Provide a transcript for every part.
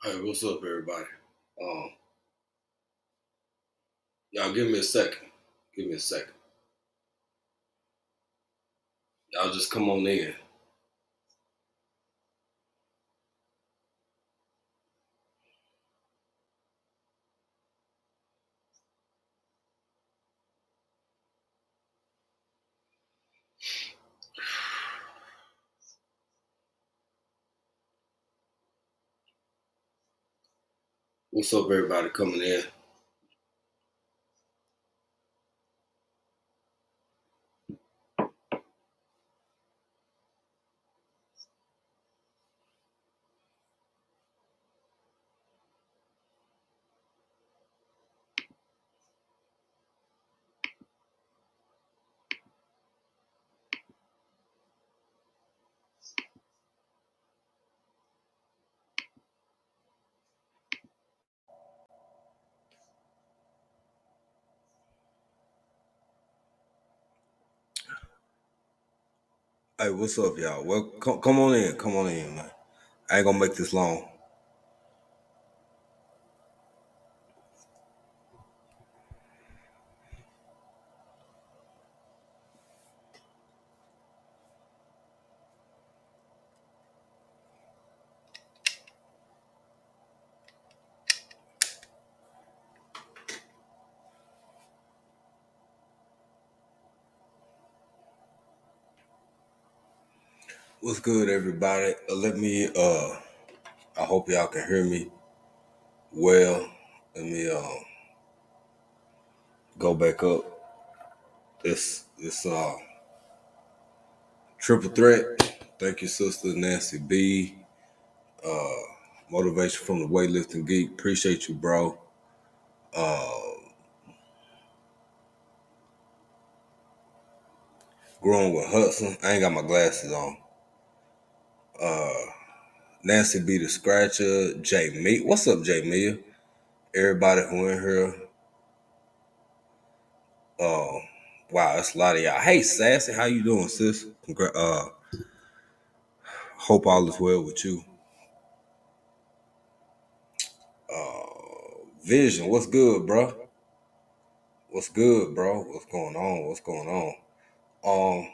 Hey, what's up, everybody? Um, y'all give me a second. Give me a second. Y'all just come on in. What's up, everybody coming in? Hey, what's up, y'all? Well, come on in. Come on in, man. I ain't gonna make this long. What's good, everybody? I hope y'all can hear me well. Let me go back up. This triple threat. Thank you, sister Nancy B. Uh, Motivation from the weightlifting geek. Appreciate you, bro. Growing with Hudson. I ain't got my glasses on. Nancy B the Scratcher, Jay Me. What's up, Jay Me? Everybody who in here. Uh, wow, that's a lot of y'all. Hey, Sassy, how you doing, sis? Hope all is well with you. Vision, what's good, bro? What's good, bro? What's going on? What's going on? Um,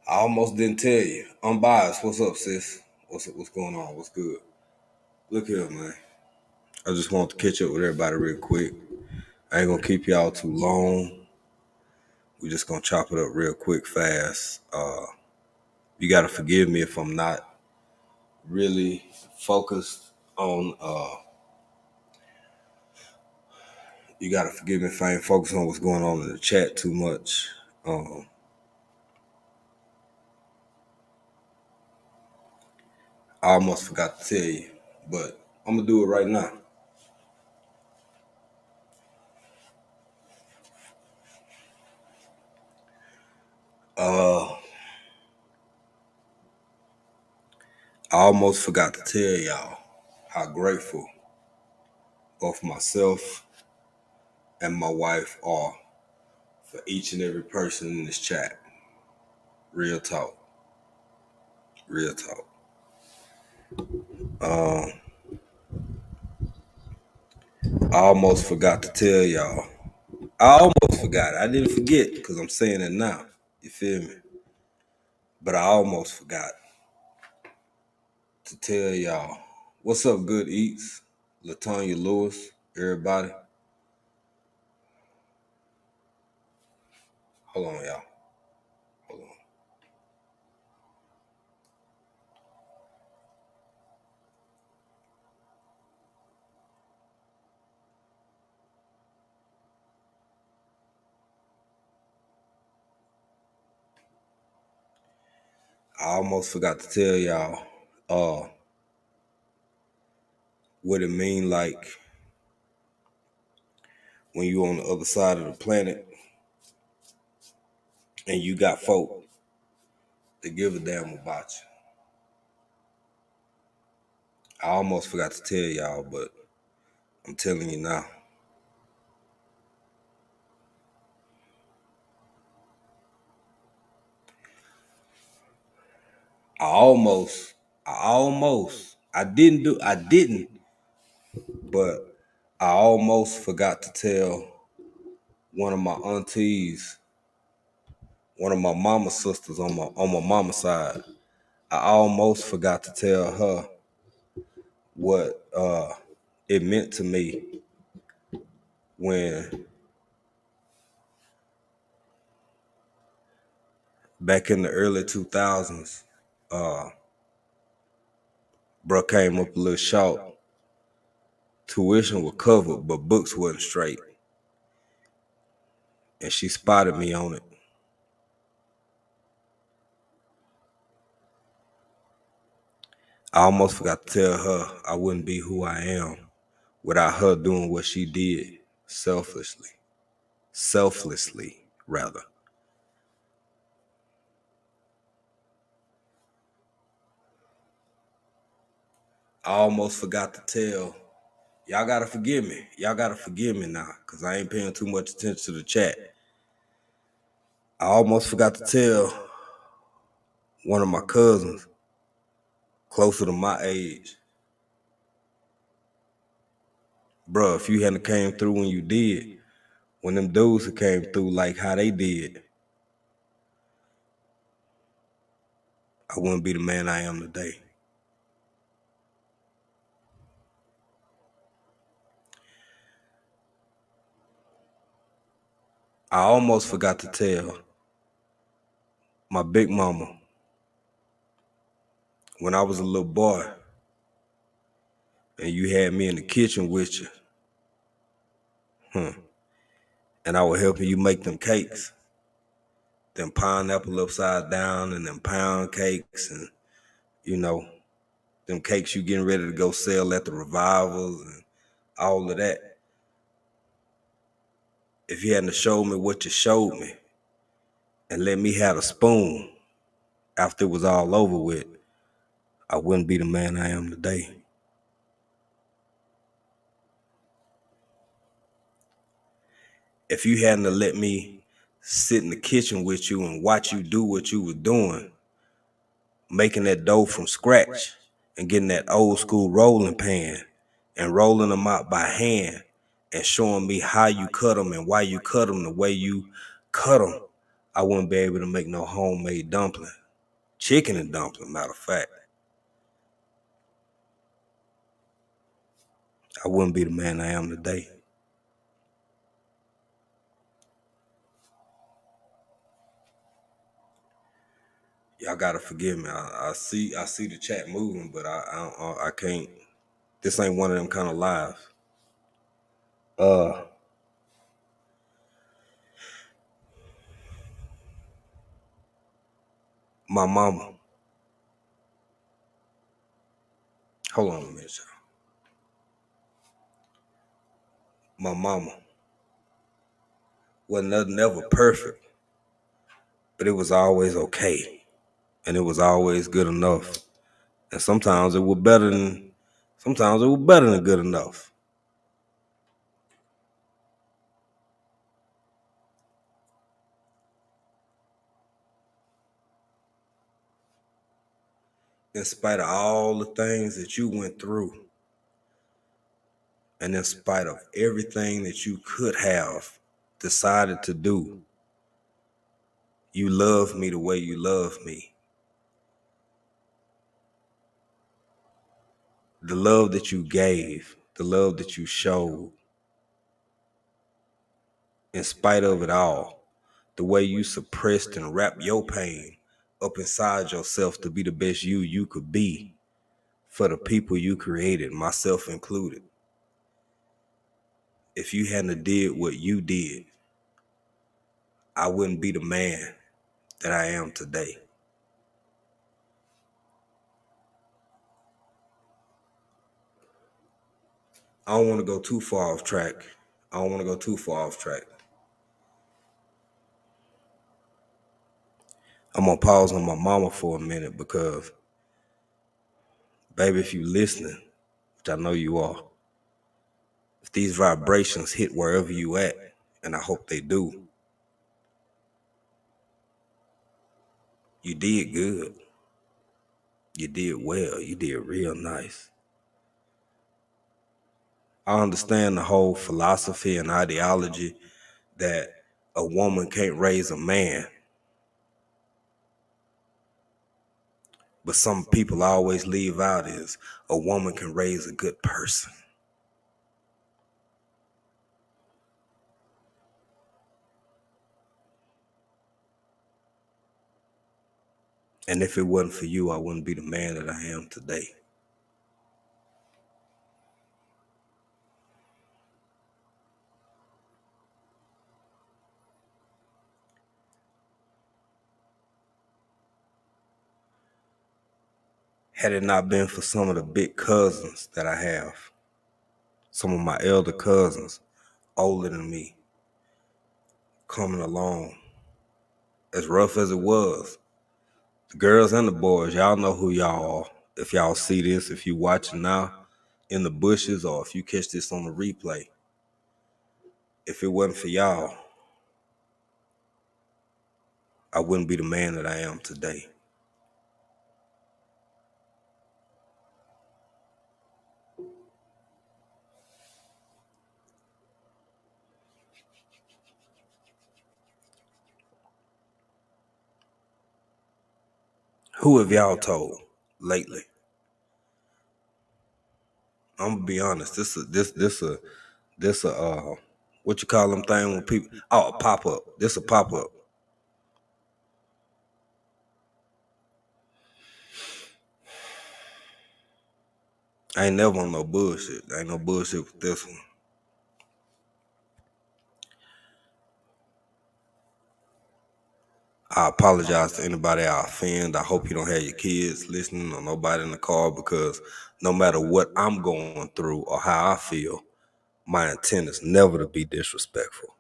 I almost didn't tell you. Unbiased, what's up, sis? What's going on? What's good? Look here, man. I just want to catch up with everybody real quick. I ain't gonna keep y'all too long. We just gonna chop it up real quick, fast. You gotta forgive me if I'm not really focused on. You gotta forgive me if I ain't focused on what's going on in the chat too much. Um, I almost forgot to tell you, but I'm gonna do it right now. Uh, I almost forgot to tell y'all how grateful both myself and my wife are for each and every person in this chat. Real talk, real talk. Um, I almost forgot to tell y'all. I almost forgot. I didn't forget because I'm saying it now. You feel me? But I almost forgot to tell y'all. What's up, Good Eats? Latonya Lewis, everybody. Hold on, y'all. Hold on. I almost forgot to tell y'all what it mean like when you on the other side of the planet and you got folk that give a damn about you. I almost forgot to tell y'all, but I'm telling you now. I almost I didn't, but I almost forgot to tell one of my aunties, one of my mama's sisters on my mama's side. I almost forgot to tell her what it meant to me when back in the early 2000s, bruh came up a little short. Tuition was covered, but books wasn't straight. And she spotted me on it. I almost forgot to tell her I wouldn't be who I am without her doing what she did selflessly. Selflessly, rather. I almost forgot to tell. Y'all gotta forgive me. Y'all gotta forgive me now, because I ain't paying too much attention to the chat. I almost forgot to tell one of my cousins closer to my age, bruh, if you hadn't came through when you did, when them dudes who came through like how they did, I wouldn't be the man I am today. I almost forgot to tell my big mama when I was a little boy and you had me in the kitchen with you, and I was helping you make them cakes, them pineapple upside down and them pound cakes, and you know, them cakes you getting ready to go sell at the revivals and all of that. If you hadn't showed me what you showed me and let me have a spoon after it was all over with, I wouldn't be the man I am today. If you hadn't let me sit in the kitchen with you and watch you do what you were doing, making that dough from scratch and getting that old school rolling pan and rolling them out by hand and showing me how you cut them and why you cut them the way you cut them, I wouldn't be able to make no homemade dumpling. Chicken and dumpling, matter of fact. I wouldn't be the man I am today. Y'all gotta forgive me. I see the chat moving, but I can't. This ain't one of them kind of lives. My mama. Hold on a minute, y'all. My mama wasn't never perfect, but it was always okay, and it was always good enough. And sometimes it was better than good enough. In spite of all the things that you went through, and in spite of everything that you could have decided to do, you love me the way you love me. The love that you gave, the love that you showed, in spite of it all, the way you suppressed and wrapped your pain up inside yourself to be the best you could be for the people you created, myself included. If you hadn't did what you did, I wouldn't be the man that I am today. I don't want to go too far off track. I'm gonna pause on my mama for a minute because, baby, if you listening, which I know you are, if these vibrations hit wherever you at, and I hope they do, you did good. You did well. You did real nice. I understand the whole philosophy and ideology that a woman can't raise a man. But some people always leave out is a woman can raise a good person. And if it wasn't for you, I wouldn't be the man that I am today. Had it not been for some of the big cousins that I have, some of my elder cousins, older than me, coming along, as rough as it was, the girls and the boys, y'all know who y'all are. If y'all see this, if you watching now in the bushes, or if you catch this on the replay, if it wasn't for y'all, I wouldn't be the man that I am today. Who have y'all told lately? I'm gonna be honest. This what you call them thing when people a pop up. This a pop up. I ain't never on no bullshit. Ain't no bullshit with this one. I apologize to anybody I offend. I hope you don't have your kids listening or nobody in the car, because no matter what I'm going through or how I feel, my intent is never to be disrespectful.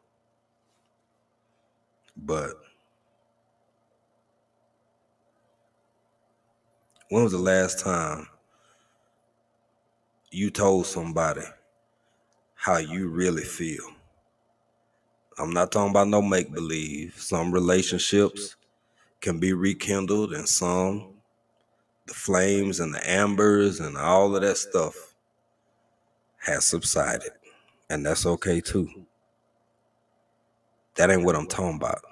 But when was the last time you told somebody how you really feel? I'm not talking about no make believe. Some relationships can be rekindled, and some, the flames and the ambers and all of that stuff, has subsided. And that's okay too. That ain't what I'm talking about.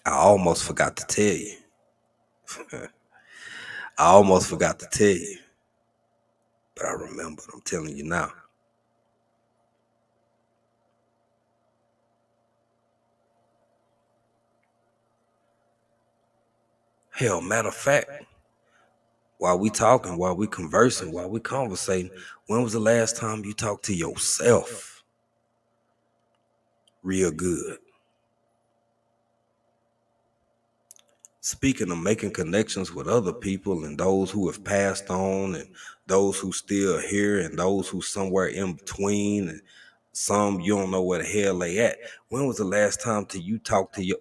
I almost forgot to tell you. I almost forgot to tell you. But I remembered. I'm telling you now. Hell, matter of fact, while we talking, while we conversing, while we conversating, when was the last time you talked to yourself real good? Speaking of making connections with other people and those who have passed on and those who still here and those who somewhere in between, and some you don't know where the hell they at. When was the last time you talked to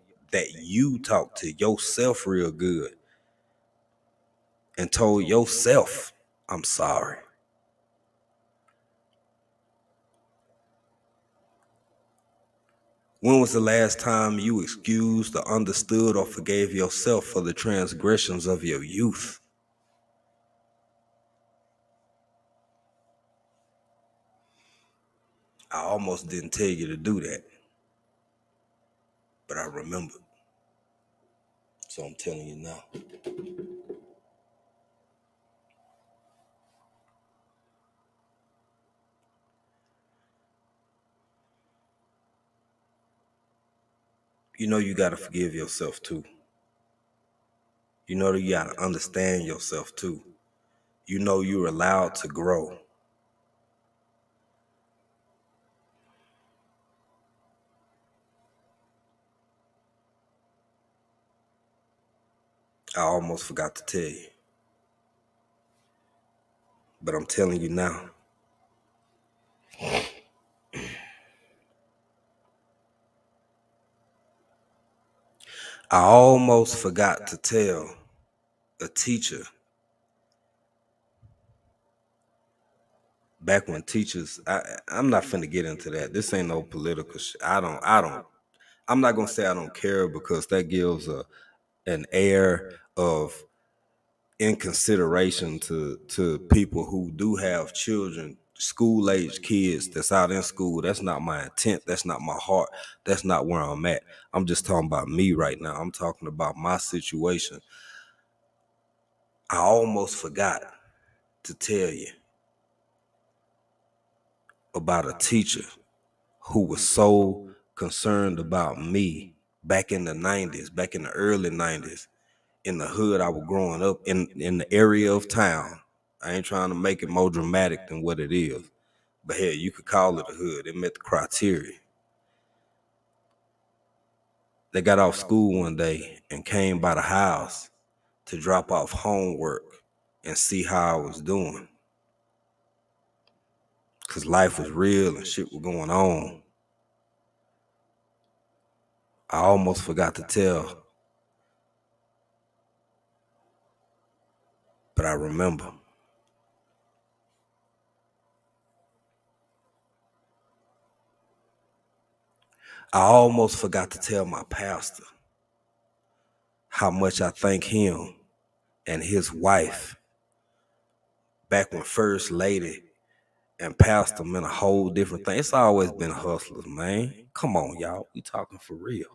yourself real good and told yourself, I'm sorry? When was the last time you excused or understood or forgave yourself for the transgressions of your youth? I almost didn't tell you to do that, but I remembered. So I'm telling you now. You know you got to forgive yourself too. You know you got to understand yourself too. You know you're allowed to grow. I almost forgot to tell you, but I'm telling you now. I almost forgot to tell a teacher back when teachers, I'm not finna get into that. This ain't no political shit. I'm not gonna say I don't care, because that gives an air of in consideration to people who do have children, school age kids that's out in school. That's not my intent. That's not my heart. That's not where I'm at. I'm just talking about me right now. I'm talking about my situation. I almost forgot to tell you about a teacher who was so concerned about me back in the 90s, back in the early 90s, in the hood I was growing up in the area of town. I ain't trying to make it more dramatic than what it is. But hell, you could call it a hood. It met the criteria. They got off school one day and came by the house to drop off homework and see how I was doing. Cause life was real and shit was going on. I almost forgot to tell, but I remember. I almost forgot to tell my pastor how much I thank him and his wife back when First Lady and pastor meant a whole different thing. It's always been hustlers, man. Come on, y'all. We talking for real.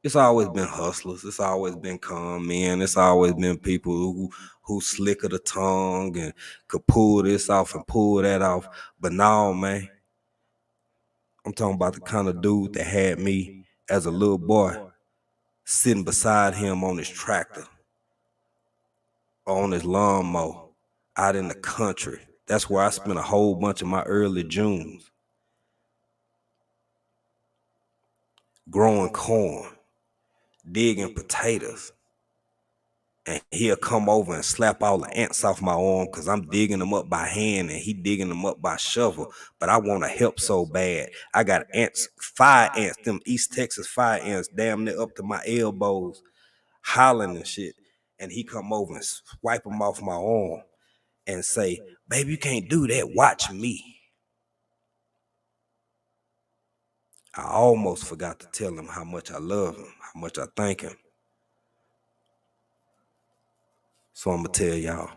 It's always been hustlers. It's always been con men. It's always been people who slick of the tongue and could pull this off and pull that off. But now, man, I'm talking about the kind of dude that had me as a little boy sitting beside him on his tractor or on his lawnmower out in the country. That's where I spent a whole bunch of my early Junes growing corn, digging potatoes. And he'll come over and slap all the ants off my arm because I'm digging them up by hand and he digging them up by shovel. But I want to help so bad. I got ants, fire ants, them East Texas fire ants damn near up to my elbows, hollering and shit. And he come over and wipe them off my arm and say, baby, you can't do that. Watch me. I almost forgot to tell him how much I love him, how much I thank him. So I'm going to tell y'all.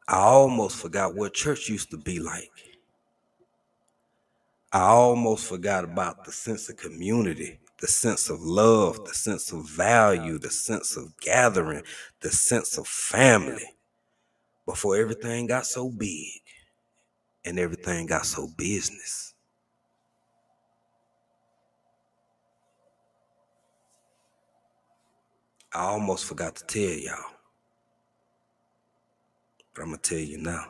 I almost forgot what church used to be like. I almost forgot about the sense of community, the sense of love, the sense of value, the sense of gathering, the sense of family before everything got so big and everything got so business. I almost forgot to tell y'all, but I'm going to tell you now.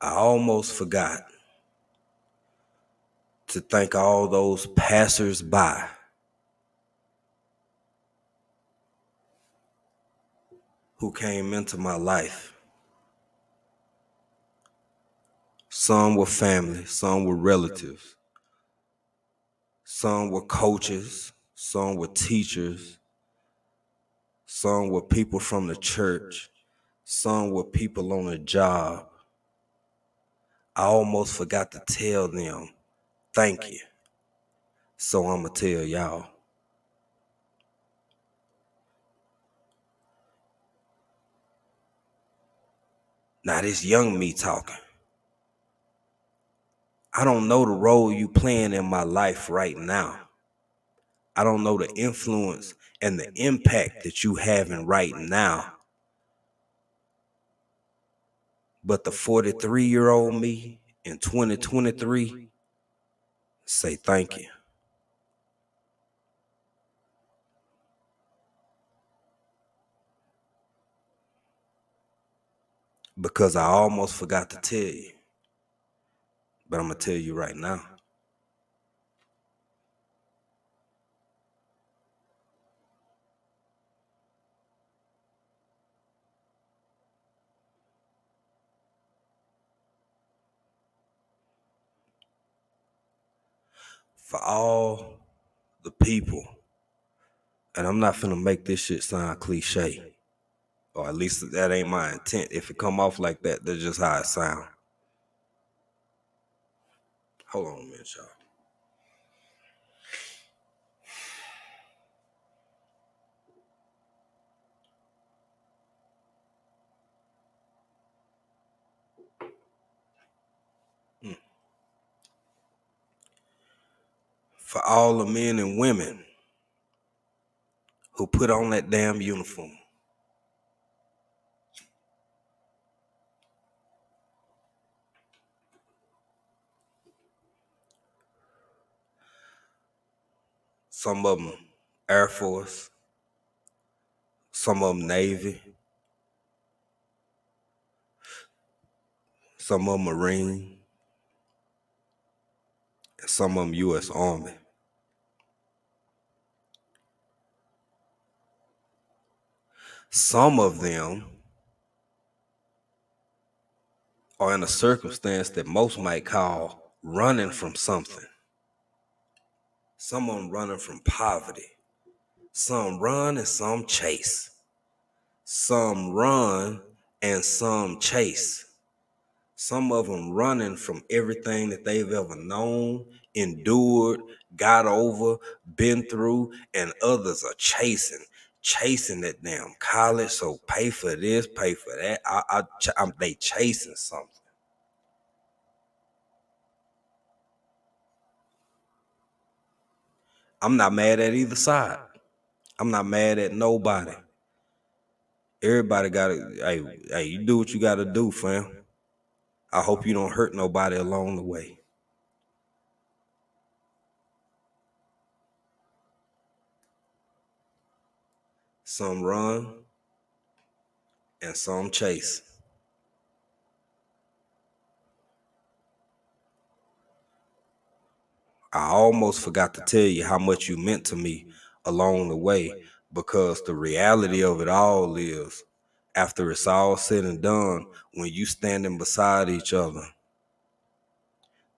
I almost forgot to thank all those passers-by who came into my life. Some were family, some were relatives, some were coaches, some were teachers, some were people from the church, some were people on a job. I almost forgot to tell them, thank you. So I'm going to tell y'all. Now this young me talking. I don't know the role you playing in my life right now. I don't know the influence and the impact that you having right now. But the 43-year-old me in 2023 say thank you. Because I almost forgot to tell you. But I'm going to tell you right now. For all the people, and I'm not finna make this shit sound cliche, Or at least that ain't my intent. If it come off like that, that's just how it sound. Hold on a minute, y'all. For all the men and women who put on that damn uniform. Some of them Air Force, some of them Navy, some of them Marine, and some of them U.S. Army. Some of them are in a circumstance that most might call running from something. Some of them running from poverty. Some run and some chase. Some run and some chase. Some of them running from everything that they've ever known, endured, got over, been through, and others are chasing that damn college. So pay for this, pay for that. They chasing something. I'm not mad at either side. I'm not mad at nobody. Everybody got to, hey, you do what you got to do, fam. I hope you don't hurt nobody along the way. Some run and some chase. I almost forgot to tell you how much you meant to me along the way, because the reality of it all is, after it's all said and done, when you standing beside each other,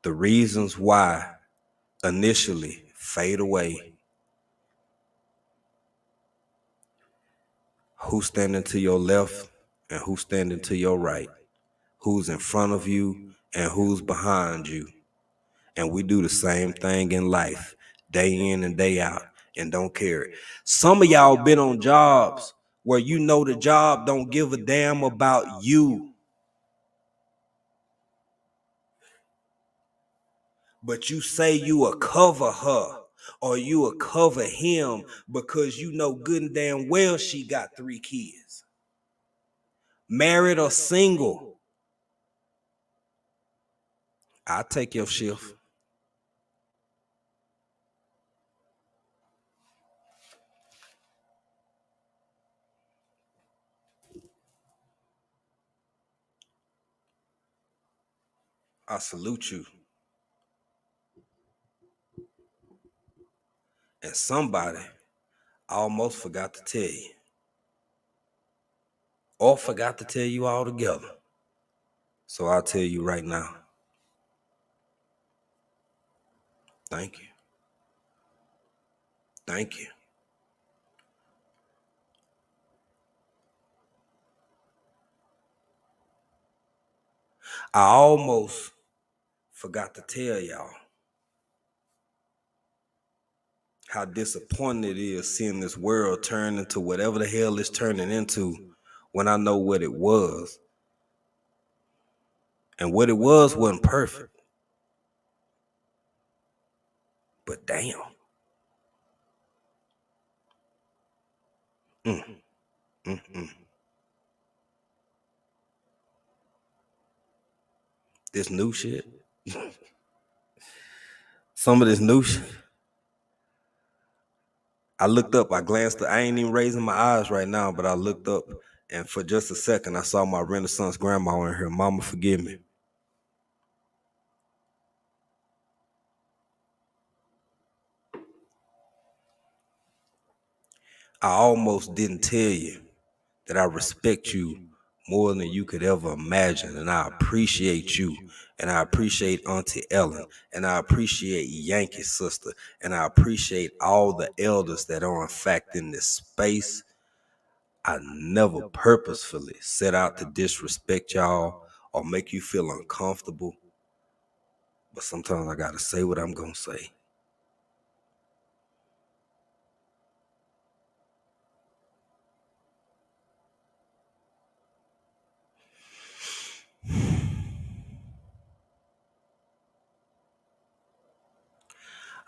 the reasons why initially fade away. Who's standing to your left and who's standing to your right? Who's in front of you and who's behind you? And we do the same thing in life, day in and day out, and don't care. Some of y'all been on jobs where you know the job don't give a damn about you, but you say you will cover her or you will cover him because you know good and damn well she got 3 kids, married or single. I'll take your shift. I salute you. And somebody almost forgot to tell you, or forgot to tell you altogether. So I'll tell you right now. Thank you. Thank you. I almost forgot to tell y'all how disappointing it is seeing this world turn into whatever the hell it's turning into when I know what it was. And what it was wasn't perfect. But damn. This new shit. Some of this new shit. I looked up, I glanced up, I ain't even raising my eyes right now, but I looked up, and for just a second, I saw my Renaissance grandma in here. Mama, forgive me. I almost didn't tell you that I respect you more than you could ever imagine, and I appreciate you, and I appreciate Auntie Ellen, and I appreciate Yankee's sister, and I appreciate all the elders that are in fact in this space. I never purposefully set out to disrespect y'all or make you feel uncomfortable. But sometimes I gotta say what I'm gonna say.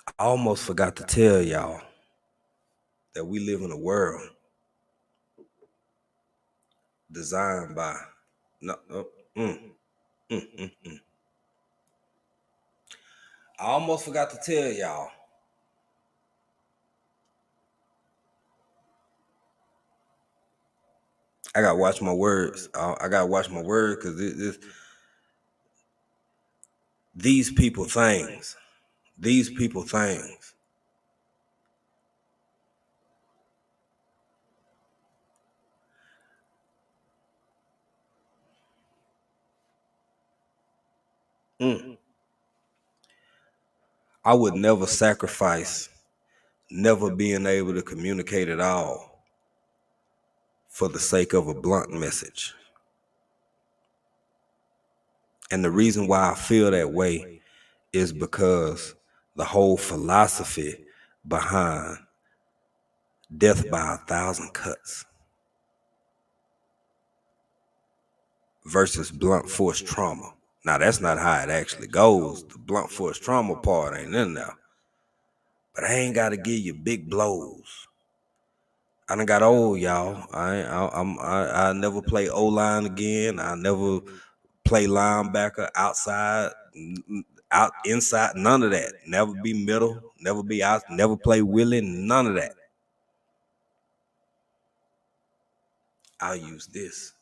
I almost forgot to tell y'all that we live in a world designed by no, mm, mm, mm, mm. I almost forgot to tell y'all I gotta watch my words. I gotta watch my words because these people things. These people things. Mm. I would never sacrifice never being able to communicate at all for the sake of a blunt message. And the reason why I feel that way is because the whole philosophy behind death by 1,000 cuts versus blunt force trauma. Now, that's not how it actually goes. The blunt force trauma part ain't in there. But I ain't got to give you big blows. I done got old, y'all. I never play O-line again. I never play linebacker outside, out inside, none of that. Never be middle, never be out, never play Willie, none of that. I'll use this.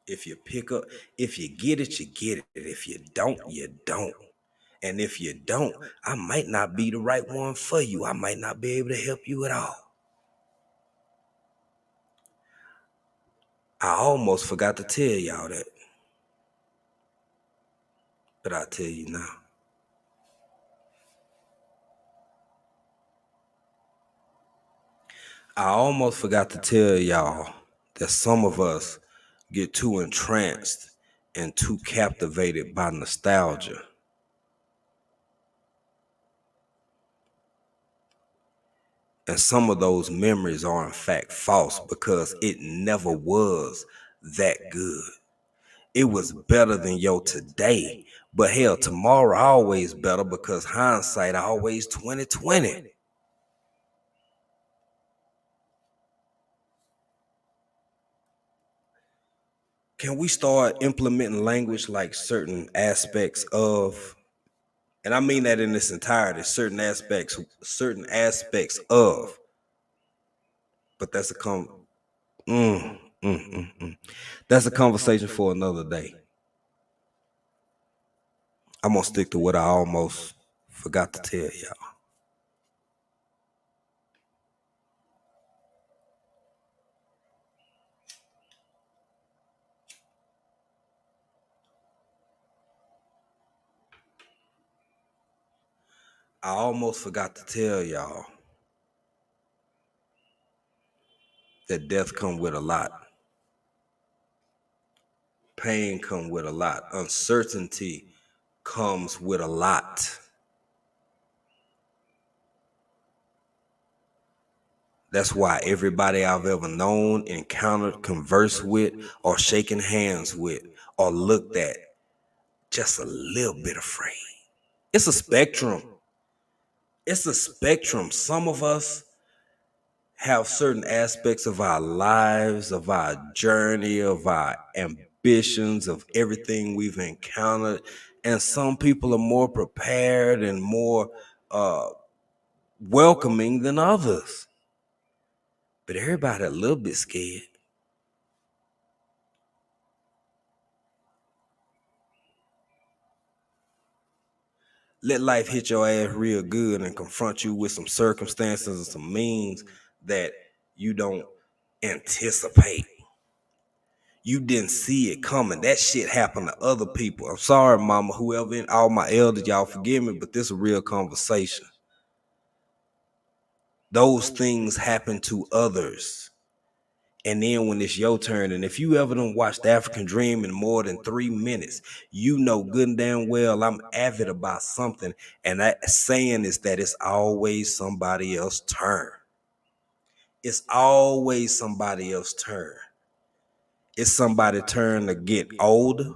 If you pick up, if you get it, you get it. If you don't, you don't. And if you don't, I might not be the right one for you. I might not be able to help you at all. I almost forgot to tell y'all that. But I'll tell you now. I almost forgot to tell y'all that some of us get too entranced and too captivated by nostalgia. And some of those memories are in fact false because it never was that good. It was better than your today, but hell, tomorrow always better because hindsight always 20/20. Can we start implementing language like certain aspects of, and I mean that in its entirety, certain aspects of, but that's that's a conversation for another day. I'm gonna stick to what I almost forgot to tell y'all. I almost forgot to tell y'all that death come with a lot. Pain come with a lot. Uncertainty comes with a lot. That's why everybody I've ever known, encountered, conversed with, or shaken hands with, or looked at, just a little bit afraid. It's a spectrum. It's a spectrum. Some of us have certain aspects of our lives, of our journey, of our ambitions, of everything we've encountered. And some people are more prepared and more welcoming than others. But everybody a little bit scared. Let life hit your ass real good and confront you with some circumstances and some means that you don't anticipate. You didn't see it coming. That shit happened to other people. I'm sorry, mama, whoever, and all my elders, y'all forgive me, but this is a real conversation. Those things happen to others. And then when it's your turn, and if you ever done watched the African Dream in more than 3 minutes, you know good and damn well I'm avid about something. And that saying is that it's always somebody else's turn. It's always somebody else's turn. It's somebody's turn to get older.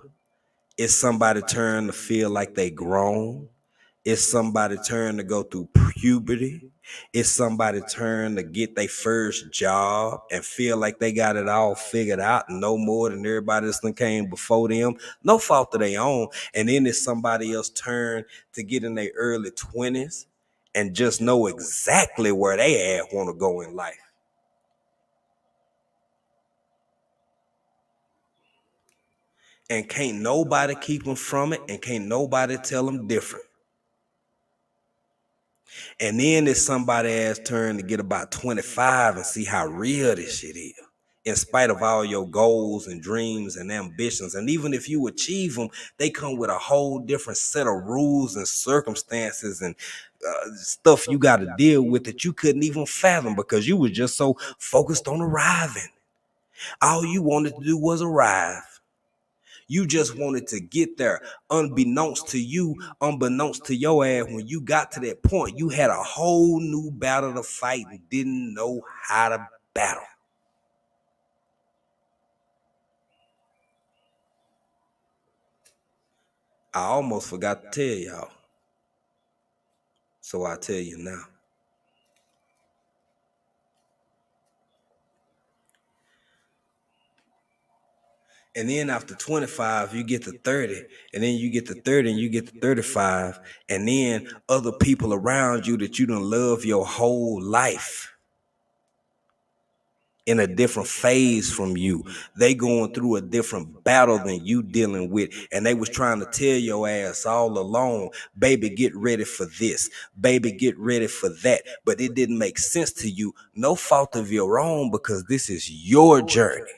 It's somebody's turn to feel like they grown. It's somebody's turn to go through puberty. It's somebody's turn to get their first job and feel like they got it all figured out and no more than everybody else that came before them. No fault of their own. And then it's somebody else's turn to get in their early 20s and just know exactly where they at want to go in life. And can't nobody keep them from it, and can't nobody tell them different. And then it's somebody else's turn to get about 25 and see how real this shit is. In spite of all your goals and dreams and ambitions. And even if you achieve them, they come with a whole different set of rules and circumstances and stuff you got to deal with that you couldn't even fathom because you were just so focused on arriving. All you wanted to do was arrive. You just wanted to get there, unbeknownst to you, unbeknownst to your ass. When you got to that point, you had a whole new battle to fight and didn't know how to battle. I almost forgot to tell y'all, so I'll tell you now. And then after 25, you get to 30, and then you get to 30, and you get to 35, and then other people around you that you done love your whole life in a different phase from you. They going through a different battle than you dealing with, and they was trying to tell your ass all along, baby, get ready for this, baby, get ready for that, but it didn't make sense to you. No fault of your own, because this is your journey.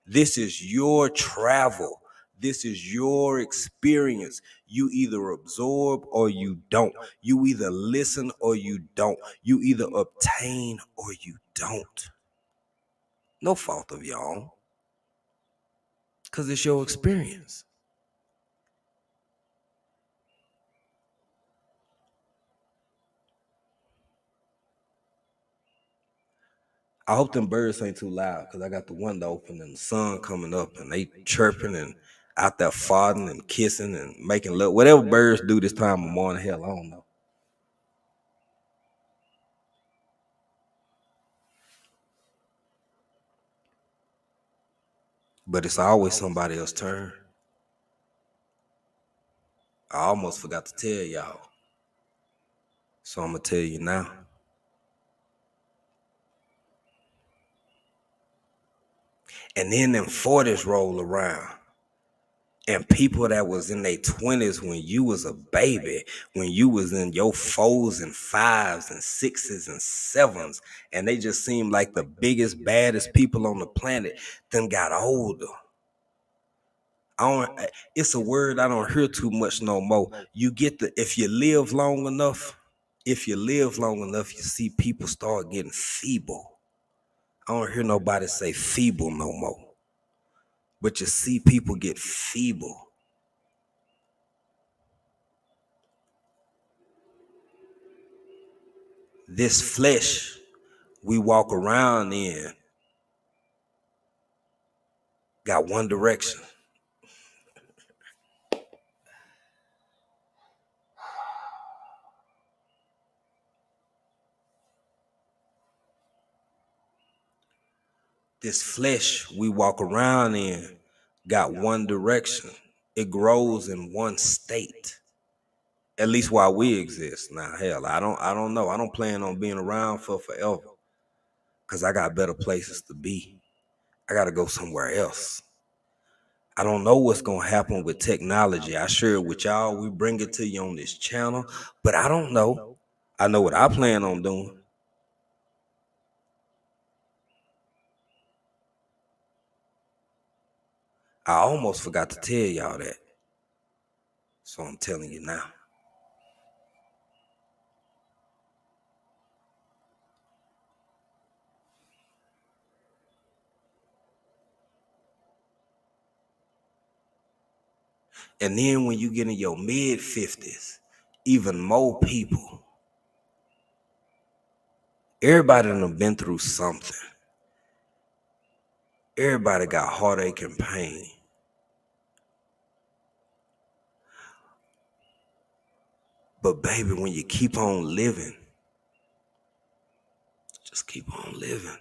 This is your travel. This is your experience. You either absorb or you don't. You either listen or you don't. You either obtain or you don't. No fault of your own. Because it's your experience. I hope them birds ain't too loud because I got the window open and the sun coming up and they chirping and out there farting and kissing and making love. Whatever birds do this time of morning, hell, I don't know. But it's always somebody else's turn. I almost forgot to tell y'all. So I'm going to tell you now. And then them 40s roll around. And people that was in their 20s when you was a baby, when you was in your 4s and 5s and 6s and 7s, and they just seemed like the biggest, baddest people on the planet, them got older. It's a word I don't hear too much no more. If you live long enough, you see people start getting feeble. I don't hear nobody say feeble no more. But you see people get feeble. This flesh we walk around in got one direction. This flesh we walk around in got one direction. It grows in one state. At least while we exist. Now, hell, I don't know. I don't plan on being around for forever. Cause I got better places to be. I gotta go somewhere else. I don't know what's gonna happen with technology. I share it with y'all. We bring it to you on this channel, but I don't know. I know what I plan on doing. I almost forgot to tell y'all that. So I'm telling you now. And then when you get in your mid-50s, even more people. Everybody done been through something. Everybody got heartache and pain. But baby, when you keep on living, just keep on living.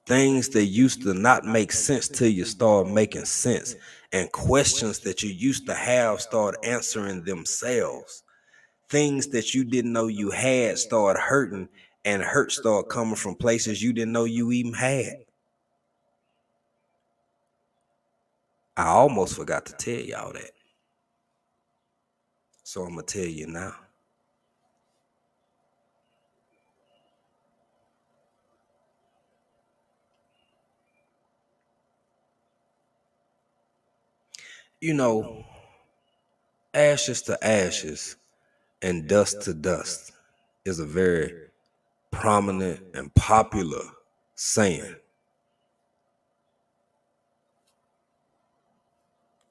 Things that used to not make sense to you start making sense. And questions that you used to have start answering themselves. Things that you didn't know you had start hurting, and hurt start coming from places you didn't know you even had. I almost forgot to tell y'all that. So I'm going to tell you now. You know, ashes to ashes and dust to dust is a very prominent and popular saying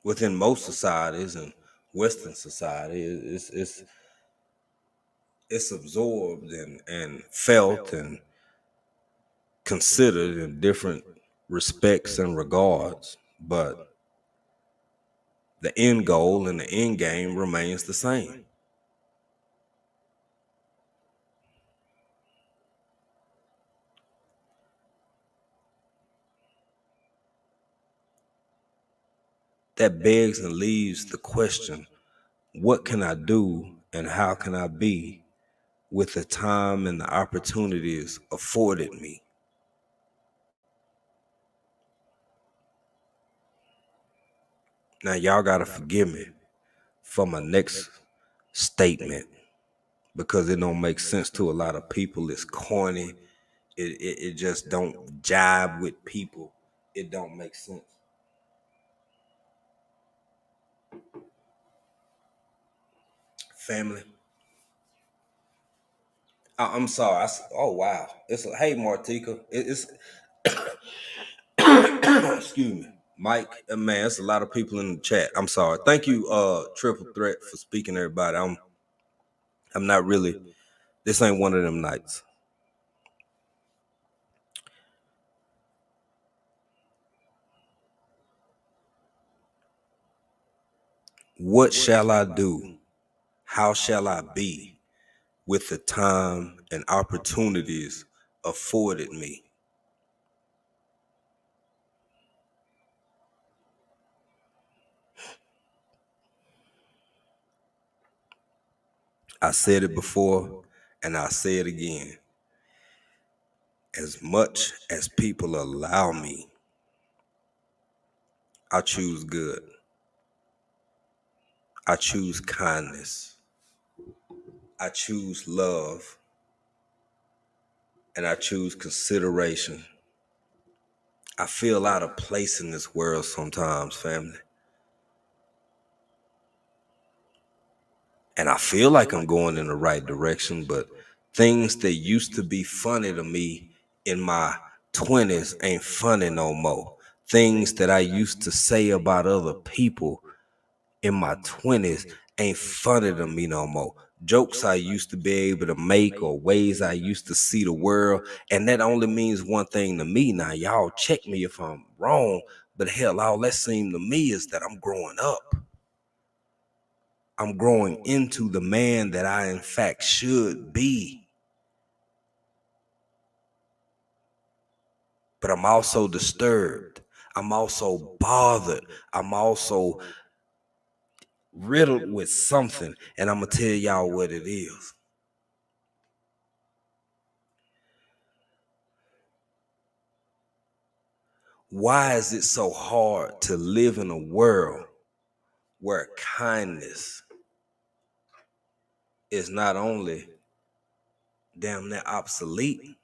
within most societies, and Western society. It's absorbed and felt and considered in different respects and regards, but the end goal and the end game remains the same. That begs and leaves the question, what can I do and how can I be with the time and the opportunities afforded me? Now, y'all gotta forgive me for my next statement because it don't make sense to a lot of people. It's corny. It just don't jive with people. It don't make sense. Family. I'm sorry. Oh wow. Hey Martika. It's excuse me, Mike. Man, it's a lot of people in the chat. I'm sorry. Thank you, Triple Threat, for speaking, everybody. I'm not really. This ain't one of them nights. What shall I do? How shall I be with the time and opportunities afforded me? I said it before and I'll say it again. As much as people allow me, I choose good. I choose kindness. I choose love. And I choose consideration. I feel out of place in this world sometimes, family. And I feel like I'm going in the right direction, but things that used to be funny to me in my 20s ain't funny no more. Things that I used to say about other people in my 20s ain't funny to me no more. Jokes I used to be able to make or ways I used to see the world. And that only means one thing to me. Now, y'all check me if I'm wrong, but hell, all that seems to me is that I'm growing up. I'm growing into the man that I, in fact, should be. But I'm also disturbed. I'm also bothered. I'm also riddled with something. And I'm going to tell y'all what it is. Why is it so hard to live in a world where kindness is not only damn near obsolete,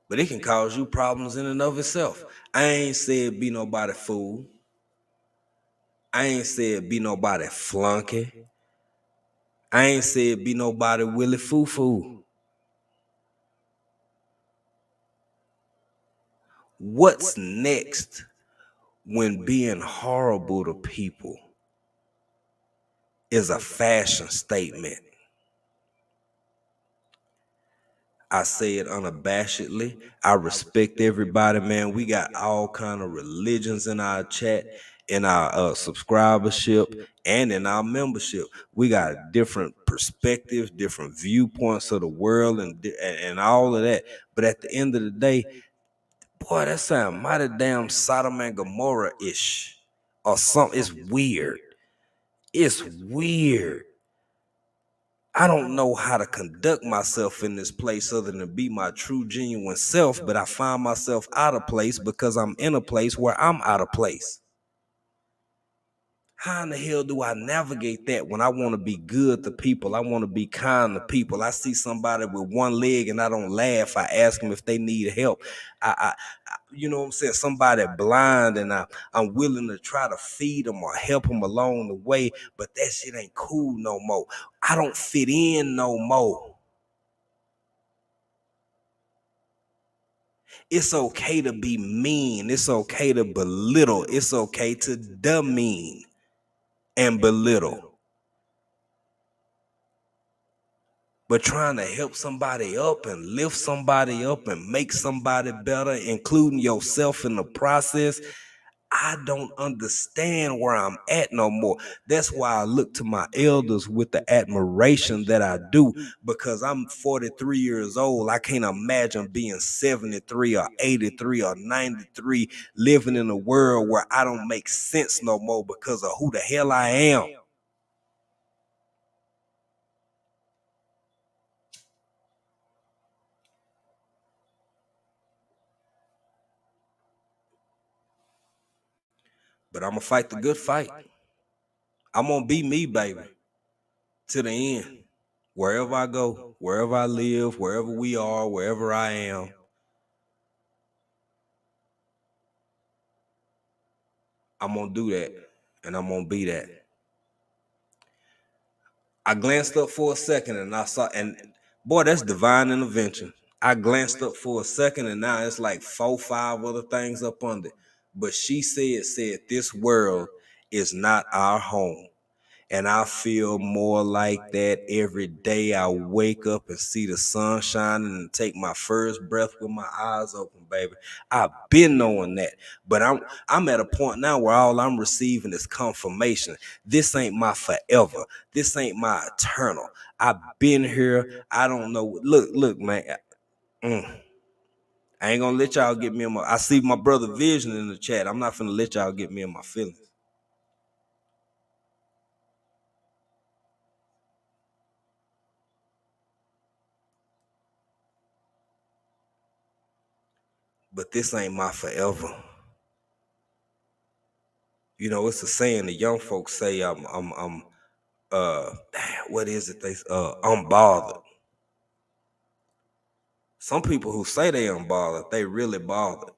but it can cause you problems in and of itself? I ain't said be nobody fool. I ain't said be nobody flunky. I ain't said be nobody willy foo-foo. What's next when being horrible to people is a fashion statement. I say it unabashedly. I respect everybody, man. We got all kind of religions in our chat, in our subscribership, and in our membership. We got different perspectives, different viewpoints of the world, and all of that. But at the end of the day, boy, that sound mighty damn Sodom and Gomorrah-ish or something. It's weird. It's weird. I don't know how to conduct myself in this place other than to be my true, genuine self, but I find myself out of place because I'm in a place where I'm out of place. How in the hell do I navigate that when I want to be good to people? I want to be kind to people. I see somebody with one leg and I don't laugh. I ask them if they need help. You know what I'm saying? Somebody blind and I'm willing to try to feed them or help them along the way, but that shit ain't cool no more. I don't fit in no more. It's okay to be mean. It's okay to belittle. It's okay to demean and belittle. But trying to help somebody up and lift somebody up and make somebody better, including yourself in the process, I don't understand where I'm at no more. That's why I look to my elders with the admiration that I do, because I'm 43 years old. I can't imagine being 73 or 83 or 93, living in a world where I don't make sense no more because of who the hell I am. But I'm going to fight the good fight. I'm going to be me, baby, to the end. Wherever I go, wherever I live, wherever we are, wherever I am, I'm going to do that, and I'm going to be that. I glanced up for a second, and I saw, and boy, that's divine intervention. I glanced up for a second, and now it's like 4, 5 other things up under. But she said, this world is not our home. And I feel more like that every day. I wake up and see the sun shining and take my first breath with my eyes open, baby. I've been knowing that, but I'm at a point now where all I'm receiving is confirmation. This ain't my forever. This ain't my eternal. I've been here. I don't know. Look, man. I ain't gonna let y'all get me in my. I see my brother Vision in the chat. I'm not finna let y'all get me in my feelings. But this ain't my forever. You know, it's a saying the young folks say what is it? They unbothered. Some people who say they unbothered, they really bothered.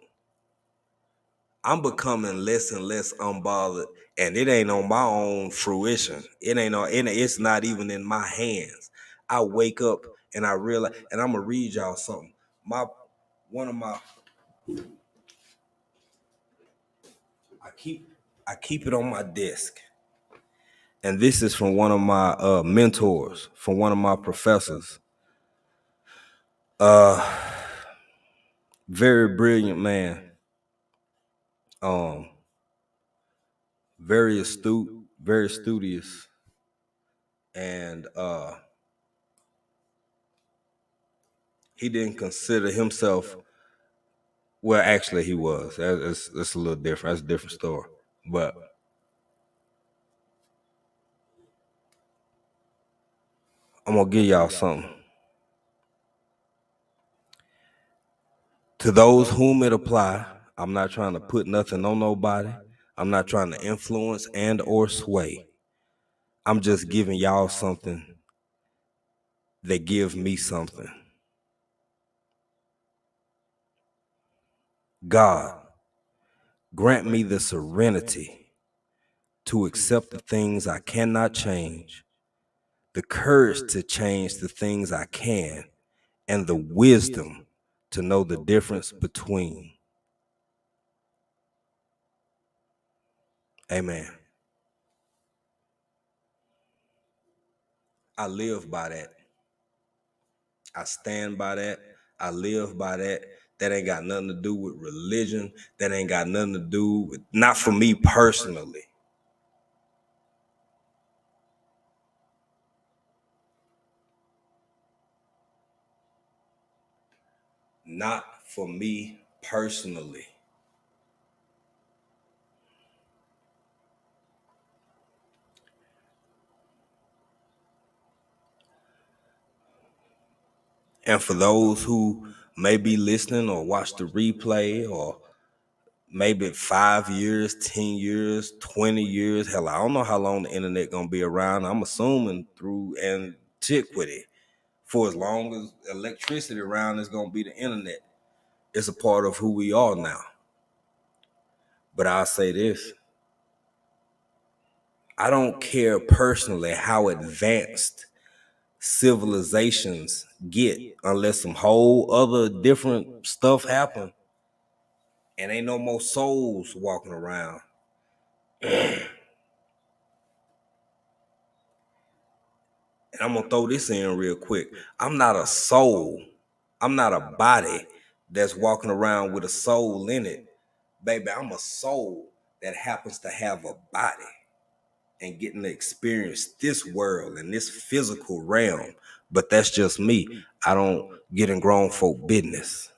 I'm becoming less and less unbothered, and it ain't on my own fruition. It's not even in my hands. I wake up and I realize, and I'm gonna read y'all something. I keep it on my desk. And this is from one of my mentors, from one of my professors. Very brilliant man. Very astute, very studious. And he didn't consider himself, well, actually he was. That's a little different. That's a different story. But I'm gonna give y'all something. To those whom it apply, I'm not trying to put nothing on nobody. I'm not trying to influence and or sway. I'm just giving y'all something that gives me something. God, grant me the serenity to accept the things I cannot change, the courage to change the things I can, and the wisdom to know the difference between. Amen. I live by that. I stand by that. I live by that. That ain't got nothing to do with religion. That ain't got nothing to do with, not for me personally. Not for me personally. And for those who may be listening or watch the replay, or maybe 5 years, 10 years, 20 years, hell, I don't know how long the internet gonna be around. I'm assuming through antiquity. For as long as electricity around is gonna be the internet. It's a part of who we are now. But I'll say this. I don't care personally how advanced civilizations get unless some whole other different stuff happen and ain't no more souls walking around. And I'm gonna throw this in real quick. I'm not a soul. I'm not a body that's walking around with a soul in it. Baby, I'm a soul that happens to have a body and getting to experience this world and this physical realm. But that's just me. I don't get in grown folk business.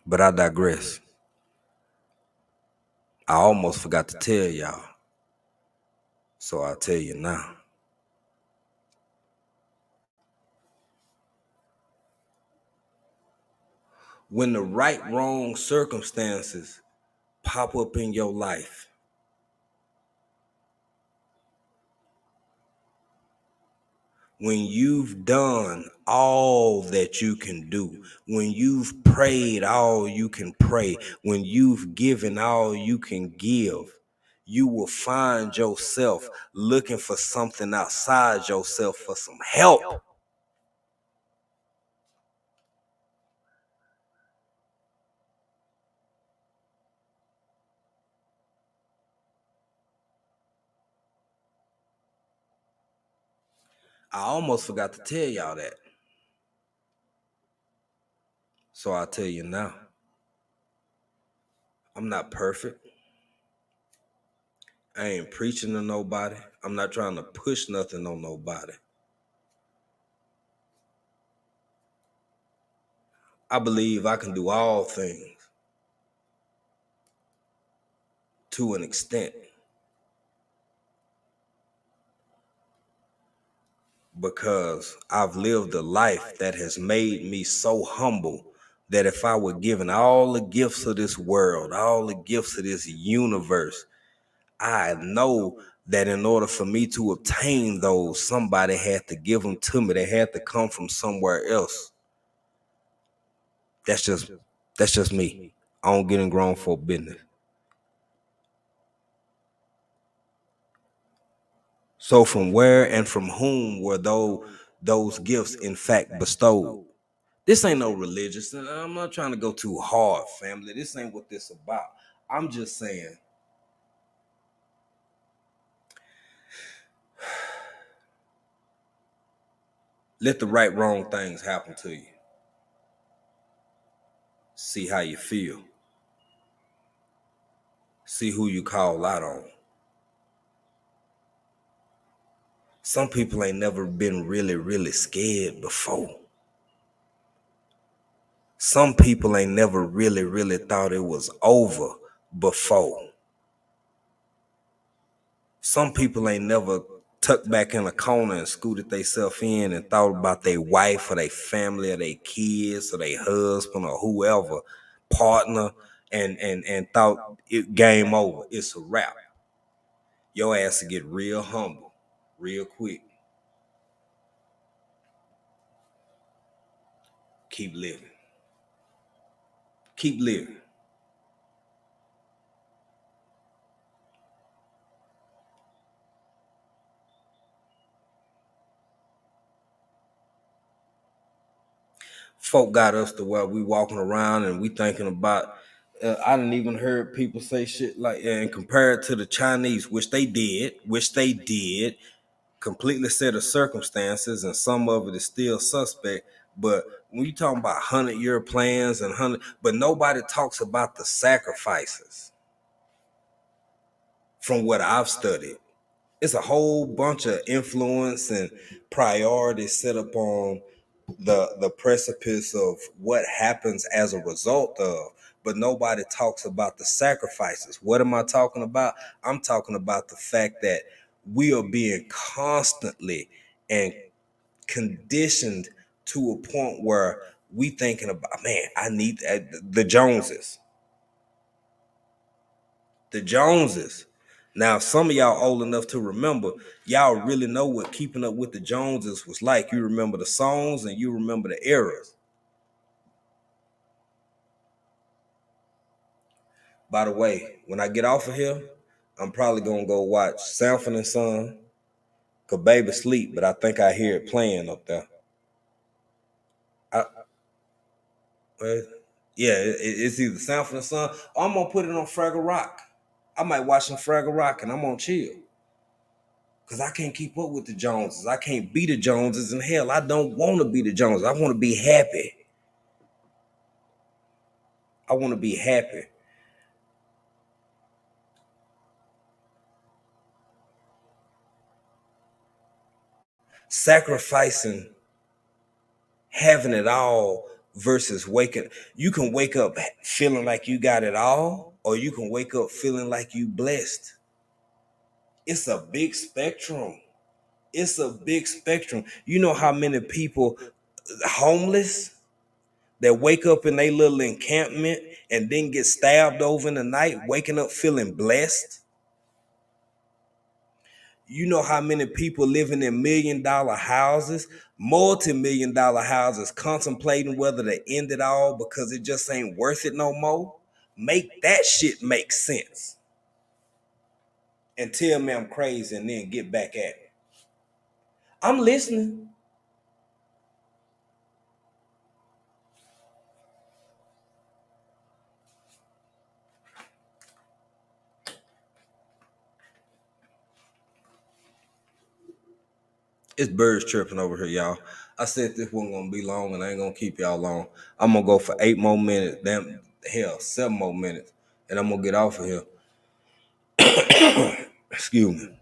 But I digress. I almost forgot to tell y'all. So I'll tell you now. When the right, wrong circumstances pop up in your life, when you've done all that you can do, when you've prayed all you can pray, when you've given all you can give, you will find yourself looking for something outside yourself for some help. I almost forgot to tell y'all that. So I'll tell you now. I'm not perfect. I ain't preaching to nobody. I'm not trying to push nothing on nobody. I believe I can do all things to an extent, because I've lived a life that has made me so humble that if I were given all the gifts of this world, all the gifts of this universe, I know that in order for me to obtain those, somebody had to give them to me. They had to come from somewhere else. That's just me. I don't get in grown folk business. So from where and from whom were those gifts in fact bestowed? This ain't no religious, and I'm not trying to go too hard, family. This ain't what this about. I'm just saying, let the right, wrong things happen to you. See how you feel. See who you call out on. Some people ain't never been really, really scared before. Some people ain't never really, really thought it was over before. Some people ain't never tucked back in a corner and scooted theyself in and thought about their wife or their family or their kids or their husband or whoever, partner, and thought it game over. It's a wrap. Your ass to get real humble, real quick. Keep living. Keep living. folk got us to where we walking around and we thinking about. I didn't even heard people say shit like, and compare it to the Chinese, which they did, completely set of circumstances, and some of it is still suspect. But when you talking about 100-year plans and but nobody talks about the sacrifices. From what I've studied, it's a whole bunch of influence and priorities set up on the precipice of what happens as a result of, but nobody talks about the sacrifices. What am I talking about? I'm talking about the fact that we are being constantly and conditioned to a point where we thinking about, man, I need the Joneses. The Joneses. Now, some of y'all old enough to remember, y'all really know what keeping up with the Joneses was like. You remember the songs and you remember the eras. By the way, when I get off of here, I'm probably gonna go watch Sanford and Son, cause baby sleep, but I think I hear it playing up there. I, well, yeah, it's either Sanford and Son, or I'm gonna put it on Fraggle Rock. I might watch some Fraggle Rock and I'm gonna chill. Cause I can't keep up with the Joneses. I can't be the Joneses, and hell, I don't want to be the Joneses. I want to be happy. I want to be happy. Sacrificing having it all versus waking. You can wake up feeling like you got it all, or you can wake up feeling like you blessed. It's a big spectrum. It's a big spectrum. You know how many people homeless that wake up in their little encampment and then get stabbed over in the night, waking up feeling blessed? You know how many people living in $1,000,000 houses, multi-million-dollar houses, contemplating whether to end it all because it just ain't worth it no more? Make that shit make sense. And tell me I'm crazy and then get back at me. I'm listening. It's birds chirping over here, y'all. I said this wasn't gonna be long, and I ain't gonna keep y'all long. I'm gonna go for 8 more minutes. Damn, hell, 7 more minutes, and I'm gonna get off of here. Excuse me.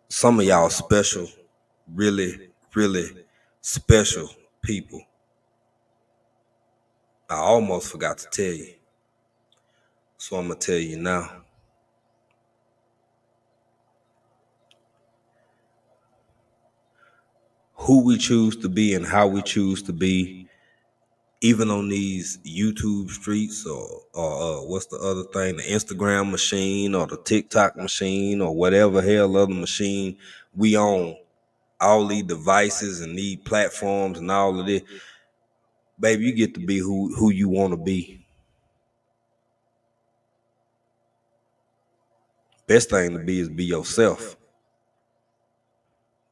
Some of y'all special, really, really special people. I almost forgot to tell you, so I'm gonna tell you now. Who we choose to be and how we choose to be, even on these YouTube streets, or what's the other thing, the Instagram machine or the TikTok machine or whatever hell other machine we own, all these devices and these platforms and all of this, baby, you get to be who you want to be. Best thing to be is be yourself.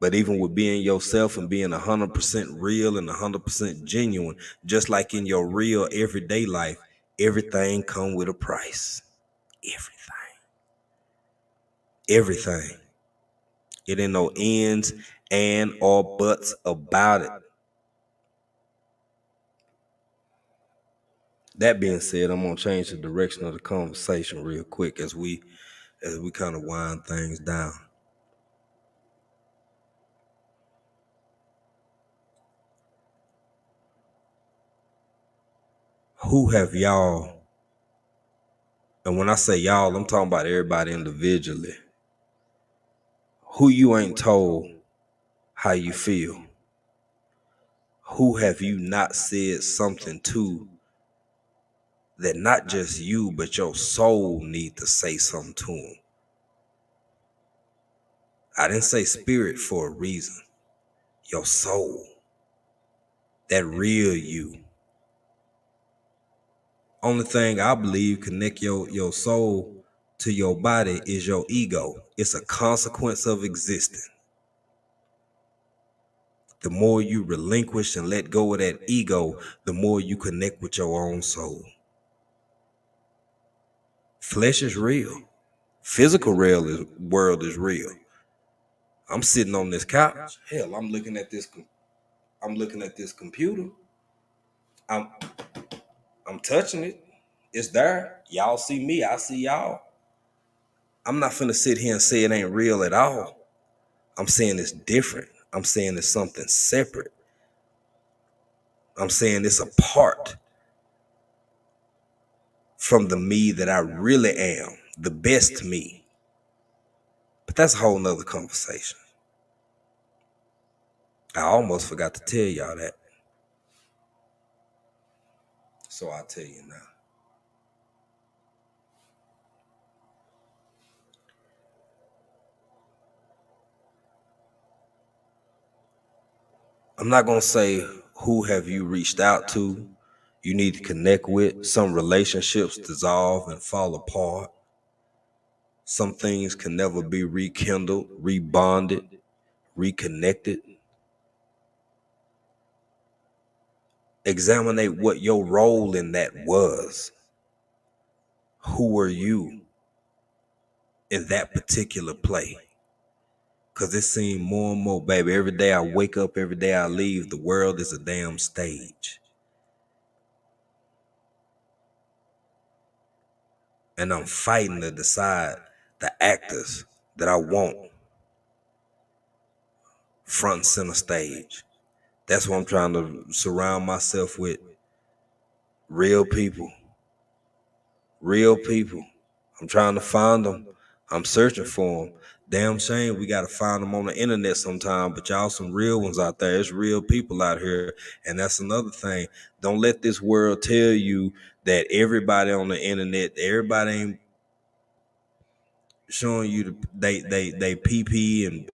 But even with being yourself and being 100% real and 100% genuine, just like in your real everyday life, everything come with a price. Everything. It ain't no ends and or buts about it. That being said, I'm gonna change the direction of the conversation real quick as we kind of wind things down. Who have y'all, and when I say y'all, I'm talking about everybody individually, who you ain't told how you feel? Who have you not said something to that not just you, but your soul need to say something to them? I didn't say spirit for a reason. Your soul. That real you. Only thing I believe connect your soul to your body is your ego. It's a consequence of existing. The more you relinquish and let go of that ego, the more you connect with your own soul. Flesh is real. Physical world is real. I'm sitting on this couch. Hell, I'm looking at this computer. I'm I'm touching it. It's there. Y'all see me. I see y'all. I'm not finna sit here and say it ain't real at all. I'm saying it's different. I'm saying it's something separate. I'm saying it's apart from the me that I really am, the best me. But that's a whole nother conversation. I almost forgot to tell y'all that. So I'll tell you now. I'm not going to say who have you reached out to, you need to connect with. Some relationships dissolve and fall apart. Some things can never be rekindled, rebonded, reconnected. Examine what your role in that was. Who were you in that particular play? Because it seemed more and more, baby, every day I wake up, every day I leave, the world is a damn stage. And I'm fighting to decide the actors that I want front and center stage. That's what I'm trying to surround myself with. Real people. Real people. I'm trying to find them. I'm searching for them. Damn shame we got to find them on the internet sometime, but y'all some real ones out there. It's real people out here. And that's another thing. Don't let this world tell you that everybody on the internet, everybody ain't showing you they PP and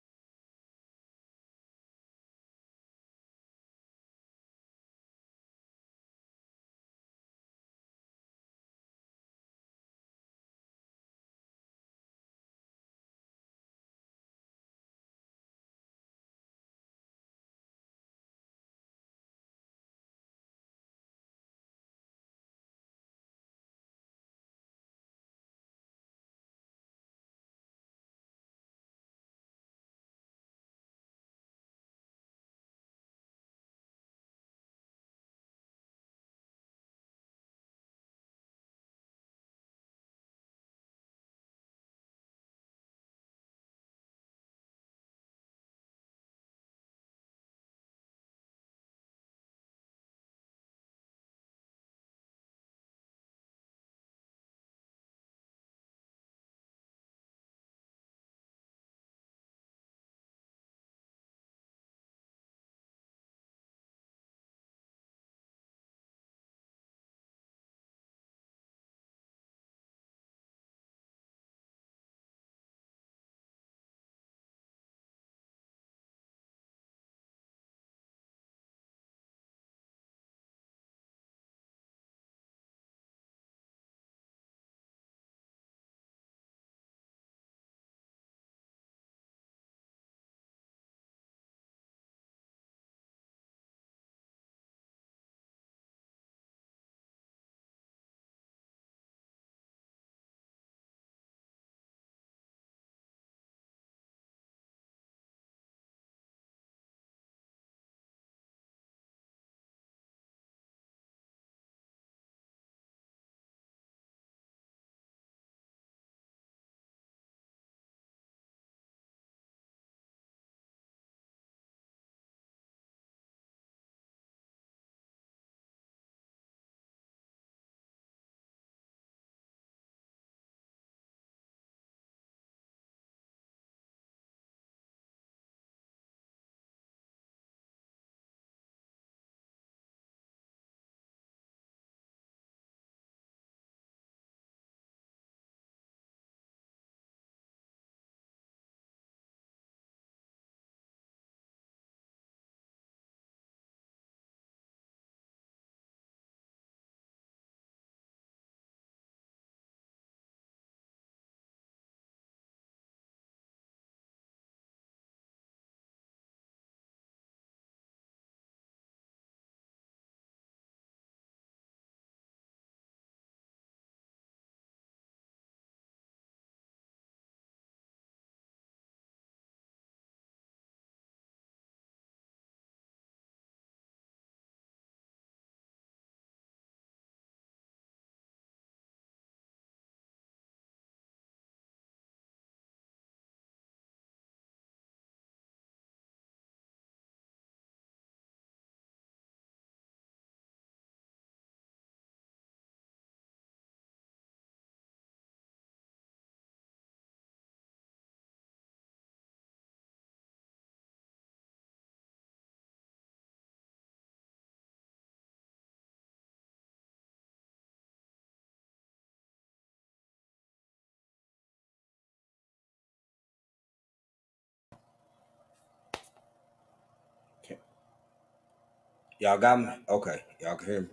Y'all got me? Okay. Y'all can hear me?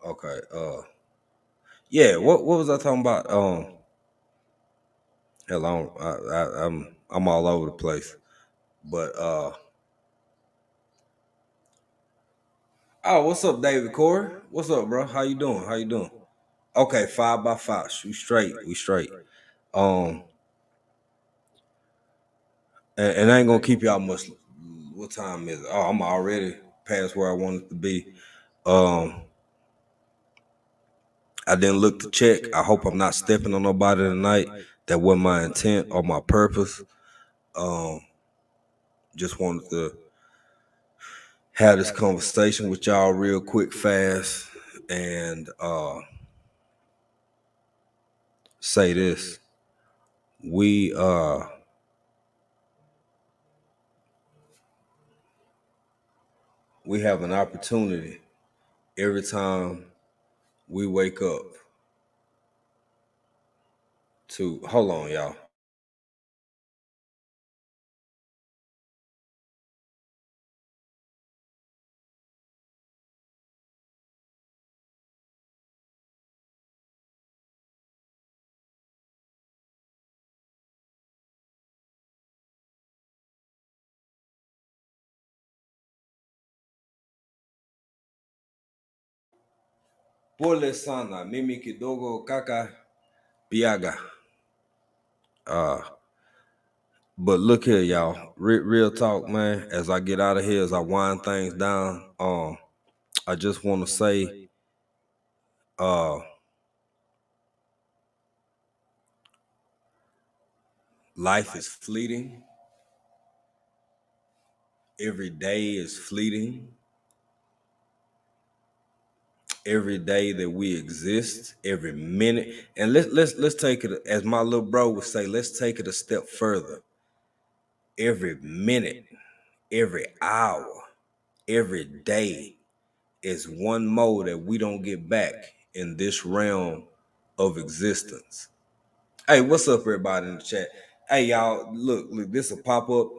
Okay. Yeah, what was I talking about? Hell, I'm all over the place. But oh, what's up, David Corey? What's up, bro? How you doing? How you doing? Okay, 5x5. We straight. We straight. Um, and I ain't gonna keep y'all much. What time is it? Oh, I'm already past where I wanted to be. Um, I didn't look to check. I hope I'm not stepping on nobody tonight. That wasn't my intent or my purpose. Um, just wanted to have this conversation with y'all real quick, fast, and say this. We we have an opportunity every time we wake up to hold on, y'all. Pole sana, mimi kidogo kaka biaga. Uh, but look here, y'all. Real talk, man. As I get out of here, as I wind things down, I just want to say, uh, life is fleeting. Every day is fleeting. Every day that we exist, every minute, and let's take it as my little bro would say. Let's take it a step further. Every minute, every hour, every day is one more that we don't get back in this realm of existence. Hey, what's up, everybody in the chat? Hey, y'all, look, this will pop up.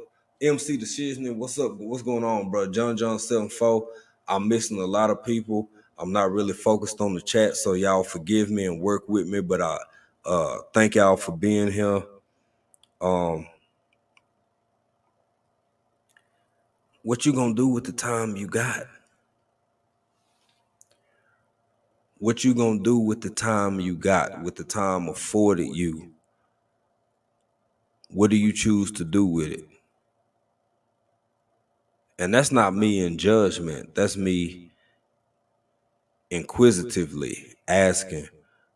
MC Decisioning, what's up? What's going on, bro? John 74. I'm missing a lot of people. I'm not really focused on the chat, so y'all forgive me and work with me. But I thank y'all for being here. Um, what you gonna do with the time you got? What you gonna do with the time you got, with the time afforded you? What do you choose to do with it? And that's not me in judgment. That's me inquisitively asking,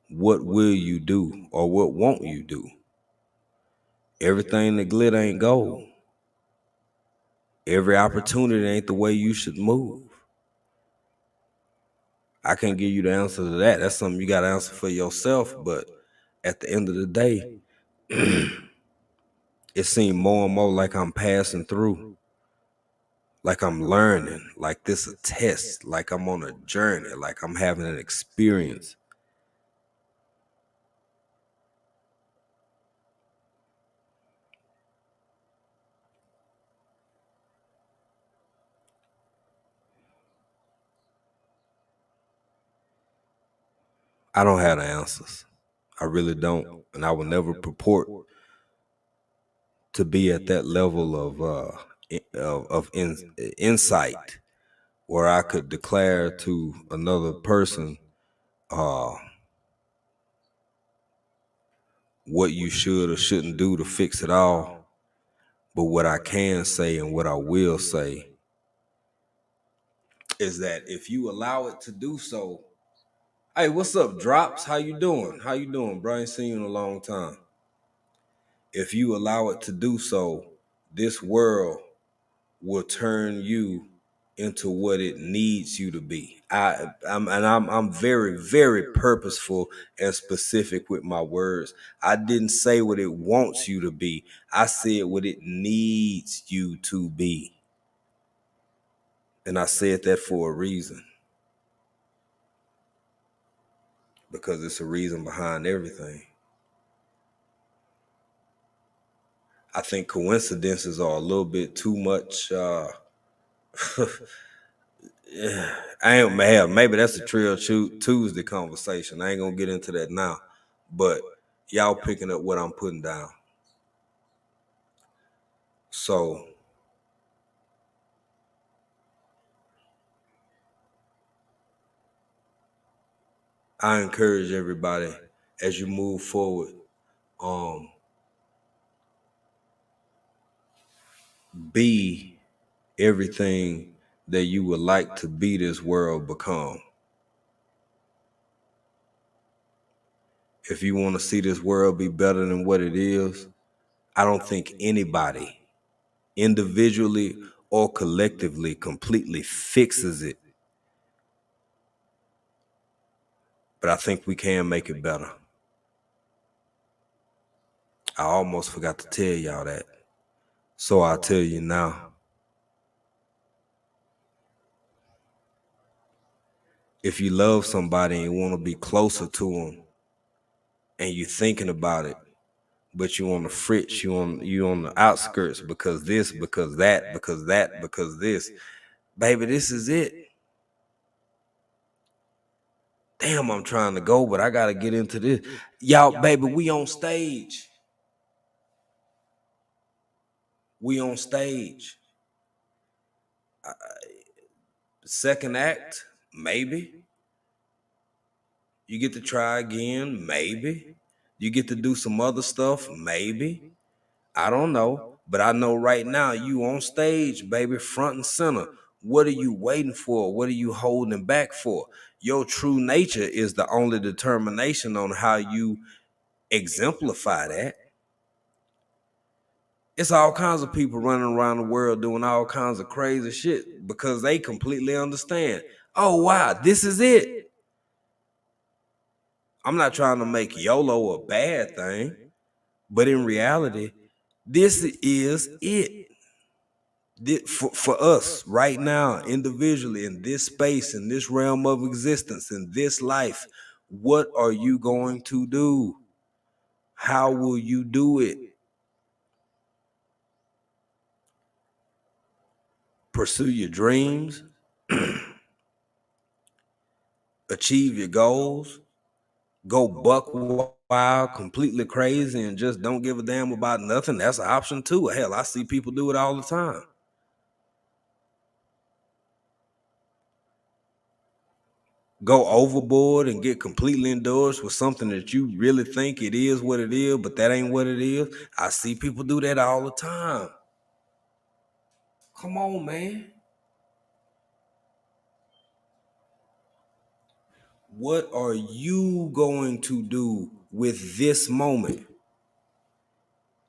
what will you do or what won't you do? Everything that glitter ain't gold. Every opportunity ain't the way you should move. I can't give you the answer to that. That's something you got to answer for yourself. But at the end of the day, it seemed more and more like I'm passing through, like I'm learning, like this a test, like I'm on a journey, like I'm having an experience. I don't have the answers. I really don't. And I will never purport to be at that level of insight where I could declare to another person uh, what you should or shouldn't do to fix it all. But what I can say and what I will say is that if you allow it to do so, hey, what's up, Drops? How you doing? How you doing, bro? I ain't seen you in a long time. If you allow it to do so, this world will turn you into what it needs you to be. I'm very, very purposeful and specific with my words. I didn't say what it wants you to be. I said what it needs you to be. And I said that for a reason. Because it's a reason behind everything. I think coincidences are a little bit too much Yeah, I ain't hell. Maybe that's a Trill Tuesday conversation. I ain't gonna get into that now, but y'all picking up what I'm putting down. So I encourage everybody as you move forward, um, be everything that you would like to be this world become. If you want to see this world be better than what it is, I don't think anybody, individually or collectively, completely fixes it. But I think we can make it better. I almost forgot to tell y'all that. So I'll tell you now. If you love somebody and you want to be closer to them and you're thinking about it, but you on the fritz, you on the outskirts because this, because that, because that, because this. Baby, this is it. Damn, I'm trying to go, but I gotta get into this. Y'all, baby, we on stage. We on stage. Second act, maybe. You get to try again, maybe. You get to do some other stuff, maybe. I don't know. But I know right now you on stage, baby, front and center. What are you waiting for? What are you holding back for? Your true nature is the only determination on how you exemplify that. It's all kinds of people running around the world doing all kinds of crazy shit because they completely understand. Oh, wow, this is it. I'm not trying to make YOLO a bad thing, but in reality, this is it. For us right now, individually, in this space, in this realm of existence, in this life, what are you going to do? How will you do it? Pursue your dreams, achieve your goals, go buck wild, completely crazy, and just don't give a damn about nothing. That's an option too. Hell, I see people do it all the time. Go overboard and get completely endorsed with something that you really think it is what it is, but that ain't what it is. I see people do that all the time. Come on, man. What are you going to do with this moment,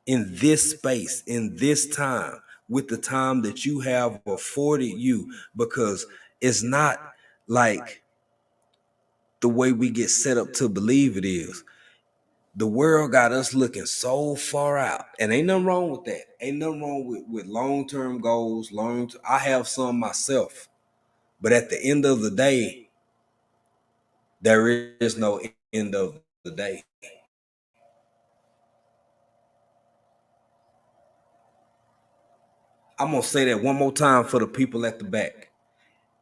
in this space, in this time, with the time that you have afforded you? Because it's not like the way we get set up to believe it is. The world got us looking so far out, and ain't nothing wrong with that. Ain't nothing wrong with long-term goals. I have some myself, but at the end of the day, there is no end of the day. I'm gonna say that one more time for the people at the back.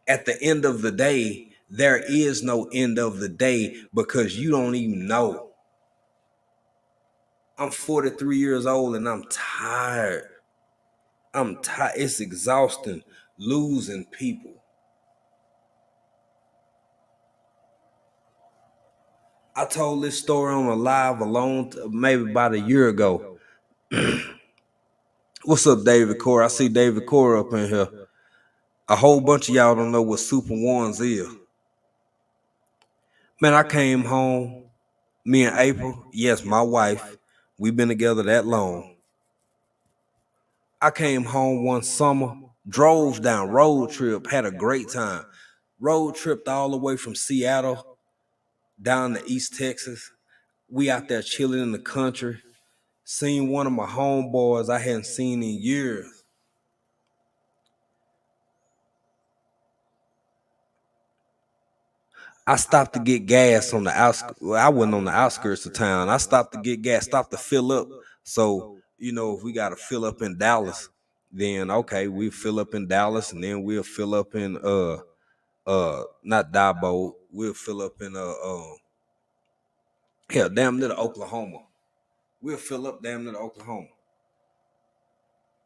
At the end of the day, there is no end of the day because you don't even know. I'm 43 years old and I'm tired. I'm tired. It's exhausting losing people. I told this story on a live maybe about a year ago. What's up, David Core? I see David Core up in here. A whole bunch of y'all don't know what Super Ones is. Man, I came home, me and April, yes, my wife, we've been together that long. I came home one summer, drove down, road trip, had a great time. Road tripped all the way from Seattle down to East Texas. We out there chilling in the country. Seen one of my homeboys I hadn't seen in years. I stopped to get gas on the outskirts. Well, I wasn't on the outskirts of town. I stopped to get gas, stopped to fill up. So, if we got to fill up in Dallas, then okay, we fill up in Dallas and then we'll fill up in not Dabo. We'll fill up in hell, damn near to Oklahoma. We'll fill up damn near to Oklahoma.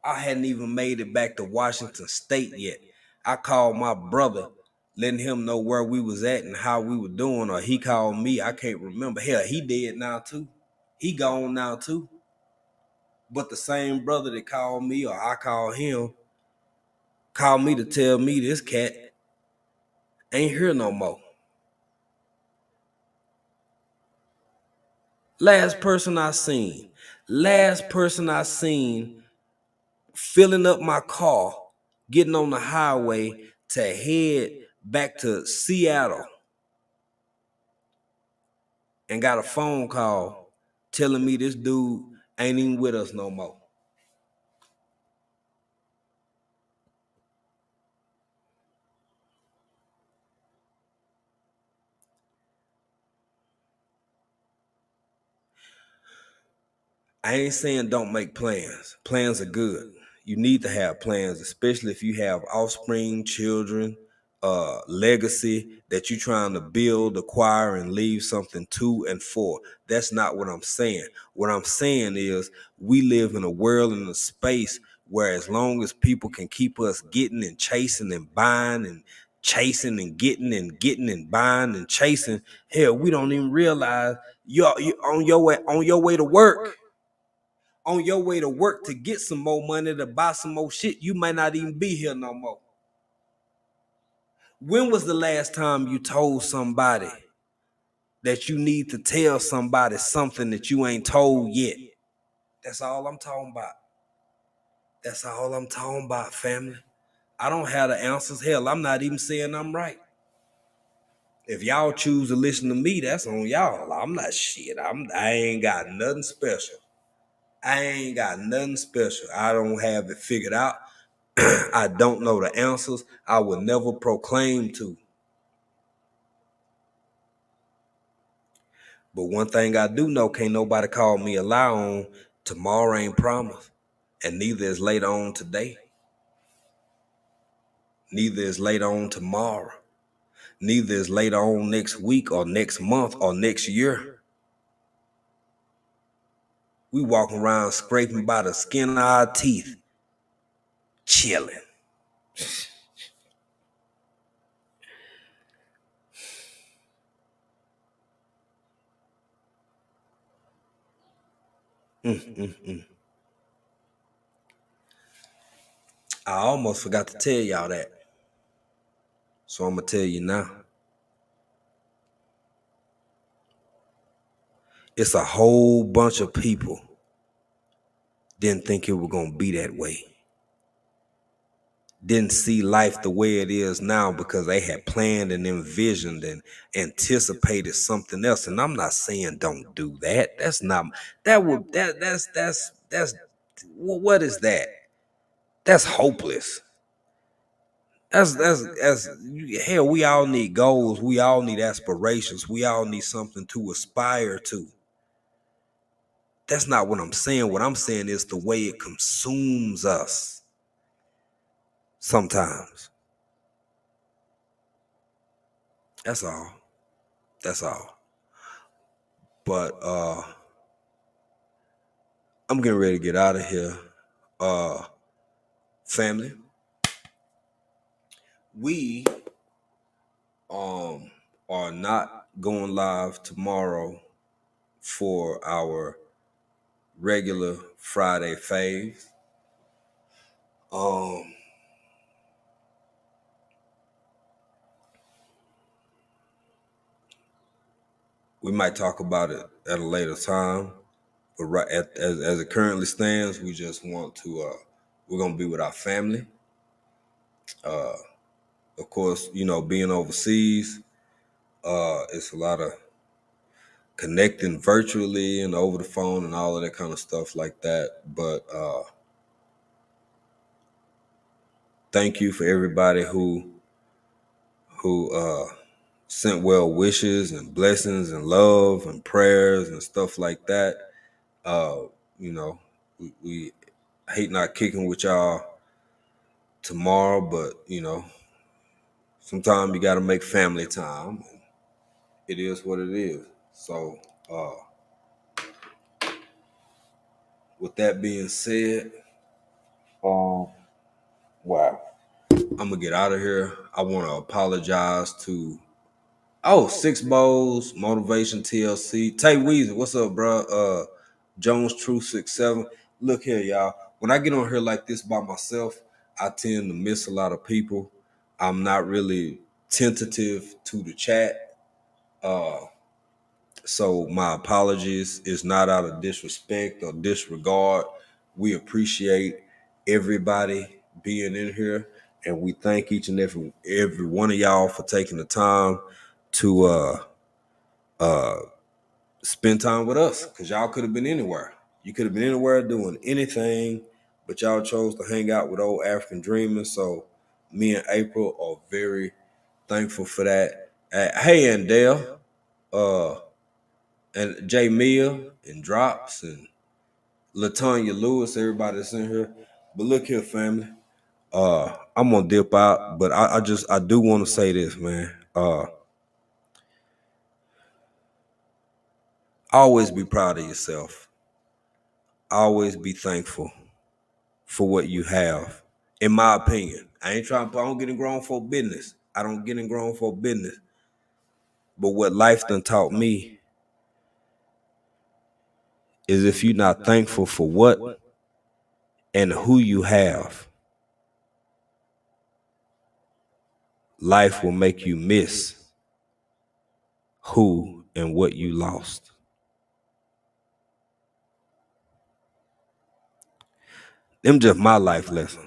I hadn't even made it back to Washington State yet. I called my brother, letting him know where we was at and how we were doing, or he called me. I can't remember. Hell, he dead now too. He gone now too. But the same brother that called me, or I called him, called me to tell me this cat ain't here no more. Last person I seen filling up my car, getting on the highway to head back to Seattle, and got a phone call telling me this dude ain't even with us no more. I ain't saying don't make plans. Plans are good. You need to have plans, especially if you have offspring, children, legacy that you're trying to build, acquire, and leave something to and for. That's not what I'm saying. What I'm saying is we live in a world and a space where as long as people can keep us getting and chasing and buying and chasing and getting and buying and chasing, hell, we don't even realize you're on your way to work. On your way to work to get some more money to buy some more shit, you might not even be here no more. When was the last time you told somebody that you need to tell somebody something that you ain't told yet? That's all I'm talking about. That's all I'm talking about, family. I don't have the answers. Hell, I'm not even saying I'm right. If y'all choose to listen to me, that's on y'all. I'm not shit. I ain't got nothing special. I ain't got nothing special. I don't have it figured out. I don't know the answers. I will never proclaim to. But one thing I do know, can't nobody call me a lie on. Tomorrow ain't promised. And neither is later on today. Neither is later on tomorrow. Neither is later on next week or next month or next year. We walking around scraping by the skin of our teeth, chilling. I almost forgot to tell y'all that. So I'm going to tell you now. It's a whole bunch of people didn't think it was going to be that way. Didn't see life the way it is now because they had planned and envisioned and anticipated something else. And I'm not saying don't do that. That's not that's what is that? That's hopeless. That's hell, we all need goals, we all need aspirations, we all need something to aspire to. That's not what I'm saying. What I'm saying is the way it consumes us sometimes. That's all. That's all. But I'm getting ready to get out of here. Family. We are not going live tomorrow for our regular Friday faves. We might talk about it at a later time, but as it currently stands, we just want to. We're gonna be with our family. Of course, being overseas, it's a lot of connecting virtually and over the phone and all of that kind of stuff like that. But thank you for everybody who sent well wishes and blessings and love and prayers and stuff like that. We hate not kicking with y'all tomorrow, but Sometimes you got to make family time. It is what it is. So, with that being said, um, wow, I'm gonna get out of here. I want to apologize to Six Bowls, Motivation TLC, Tay Weezy. What's up, bro? Jones True 67. Look here, y'all. When I get on here like this by myself, I tend to miss a lot of people. I'm not really tentative to the chat. Uh, So my apologies. It's not out of disrespect or disregard. We appreciate everybody being in here, and we thank each and every one of y'all for taking the time to uh spend time with us. Cause y'all could have been anywhere. You could have been anywhere doing anything, but y'all chose to hang out with old African Dreamers. So me and April are very thankful for that. Hey, and Dale. And Jay Mia and Drops and Latanya Lewis, everybody that's in here. But look here, family. I'm gonna dip out, but I do want to say this, man. Always be proud of yourself. Always be thankful for what you have. In my opinion, I don't get in grown for business. I don't get in grown for business. But what life done taught me is if you're not thankful for what and who you have, life will make you miss who and what you lost. Them just my life lessons.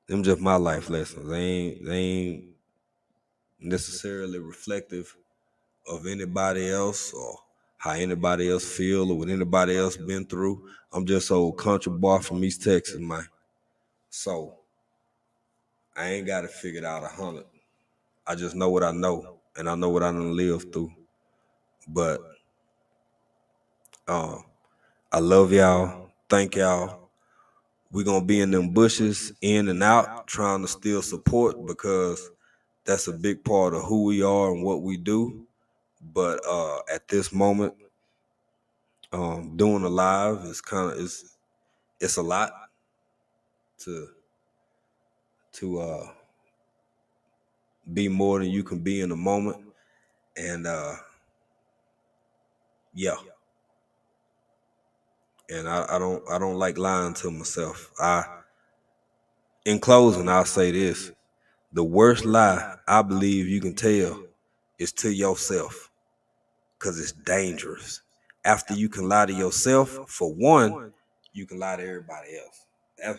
Them just my life lessons. They ain't necessarily reflective of anybody else or how anybody else feel or what anybody else been through. I'm just old country boy from East Texas, man. So I ain't got it figured out 100. I just know what I know, and I know what I done lived through. But I love y'all. Thank y'all. We're gonna be in them bushes, in and out, trying to still support because that's a big part of who we are and what we do. But at this moment, doing a live is it's a lot to be more than you can be in a moment. And yeah. And I don't like lying to myself. In closing, I'll say this. The worst lie I believe you can tell is to yourself, because it's dangerous. After you can lie to yourself, for one, you can lie to everybody else.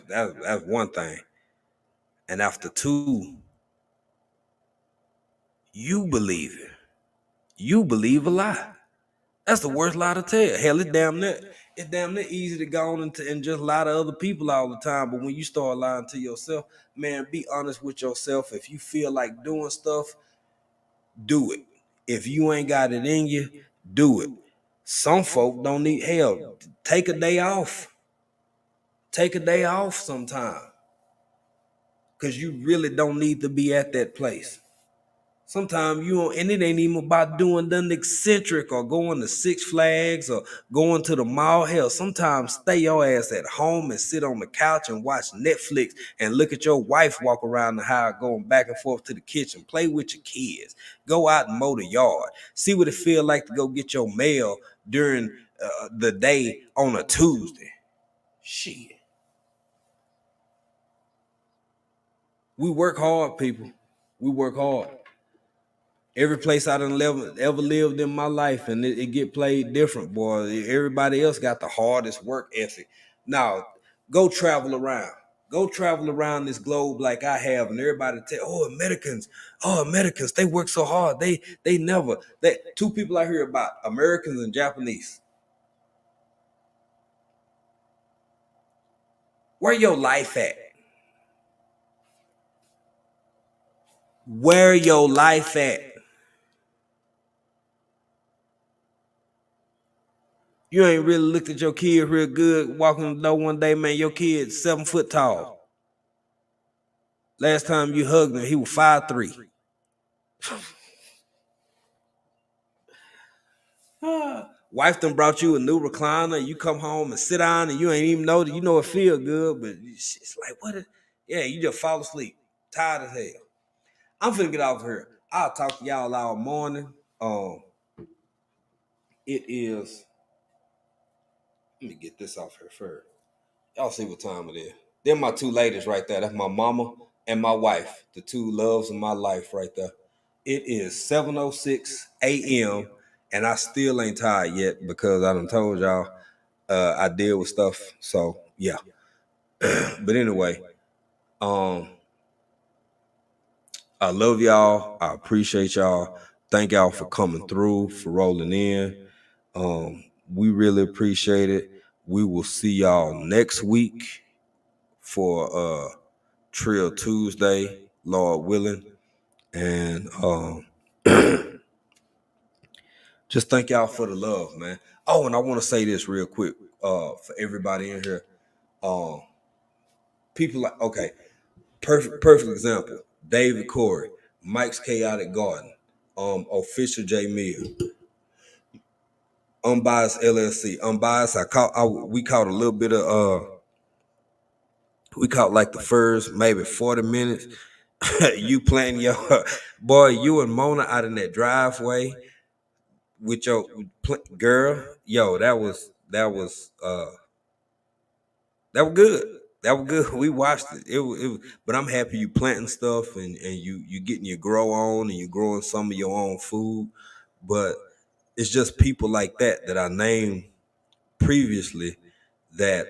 That's one thing. And after two, you believe it. You believe a lie. That's the worst lie to tell. Hell, it's damn near easy to go on and just lie to other people all the time. But when you start lying to yourself, man, be honest with yourself. If you feel like doing stuff, do it. If you ain't got it in you, do it. Some folk don't need help. Take a day off. Take a day off sometime. Because you really don't need to be at that place. Sometimes you don't, and it ain't even about doing nothing eccentric or going to Six Flags or going to the mall. Hell, sometimes stay your ass at home and sit on the couch and watch Netflix and look at your wife walk around the house going back and forth to the kitchen. Play with your kids. Go out and mow the yard. See what it feel like to go get your mail during the day on a Tuesday. Shit. We work hard, people. We work hard. Every place I done ever lived in my life, and it get played different, boy. Everybody else got the hardest work ethic. Now, go travel around. Go travel around this globe like I have, and everybody tell, Americans, they work so hard. They never. Two people I hear about, Americans and Japanese. Where your life at? Where your life at? You ain't really looked at your kid real good walking the door one day, man. Your kid's 7 foot tall. Last time you hugged him, he was 5'3". Wife done brought you a new recliner. You come home and sit down and you ain't even know that you know it feel good, but it's like yeah, you just fall asleep. Tired as hell. I'm finna get off here. I'll talk to y'all all morning. It is. Let me get this off here first. Y'all see what time it is. They're my two ladies right there. That's my mama and my wife. The two loves of my life right there. It is 7:06 a.m. and I still ain't tired yet because I done told y'all I deal with stuff. So yeah. But anyway, I love y'all. I appreciate y'all. Thank y'all for coming through, for rolling in. We really appreciate it. We will see y'all next week for Trill Tuesday, Lord willing. And just thank y'all for the love, man. Oh, and I want to say this real quick for everybody in here. People like, okay, perfect example. David Corey, Mike's Chaotic Garden, Official J Mill, Unbiased LLC, Unbiased. We caught a little bit of we caught like the first maybe 40 minutes. You playing your boy, you and Mona out in that driveway with your girl. Yo, that was good. That was good. We watched it. But I'm happy you planting stuff and you getting your grow on and you growing some of your own food. But it's just people like that I named previously that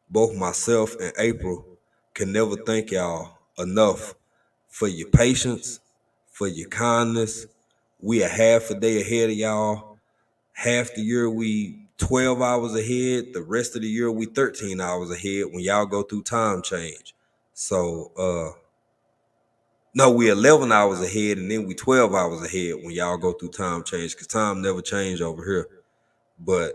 both myself and April can never thank y'all enough for your patience, for your kindness. We are half a day ahead of y'all. Half the year we 12 hours ahead. The rest of the year we 13 hours ahead when y'all go through time change. So no, we 11 hours ahead and then we 12 hours ahead when y'all go through time change because time never changed over here. But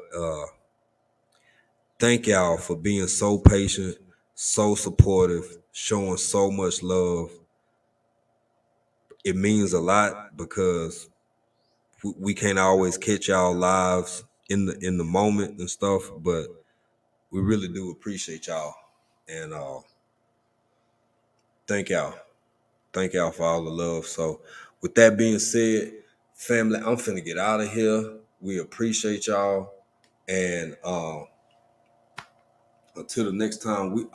thank y'all for being so patient, so supportive, showing so much love. It means a lot because we can't always catch y'all lives in the moment and stuff, but we really do appreciate y'all. And thank y'all. Thank y'all for all the love. So with that being said, family, I'm finna get out of here. We appreciate y'all. And until the next time,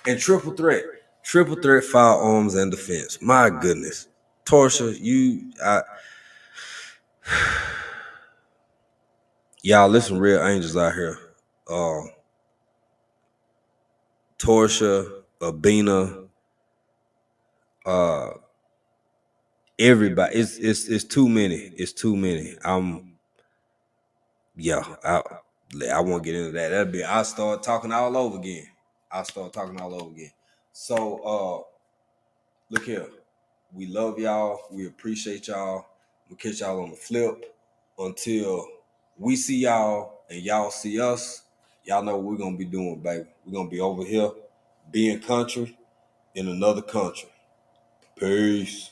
and triple threat firearms and defense. My goodness. Torsha, y'all listen, real angels out here. Torsha, Abina, everybody. It's too many. It's too many. I won't get into that. I'll start talking all over again. So look here. We love y'all. We appreciate y'all. We'll catch y'all on the flip. Until we see y'all and y'all see us, y'all know what we're gonna be doing, baby. We're gonna be over here being country in another country. Peace.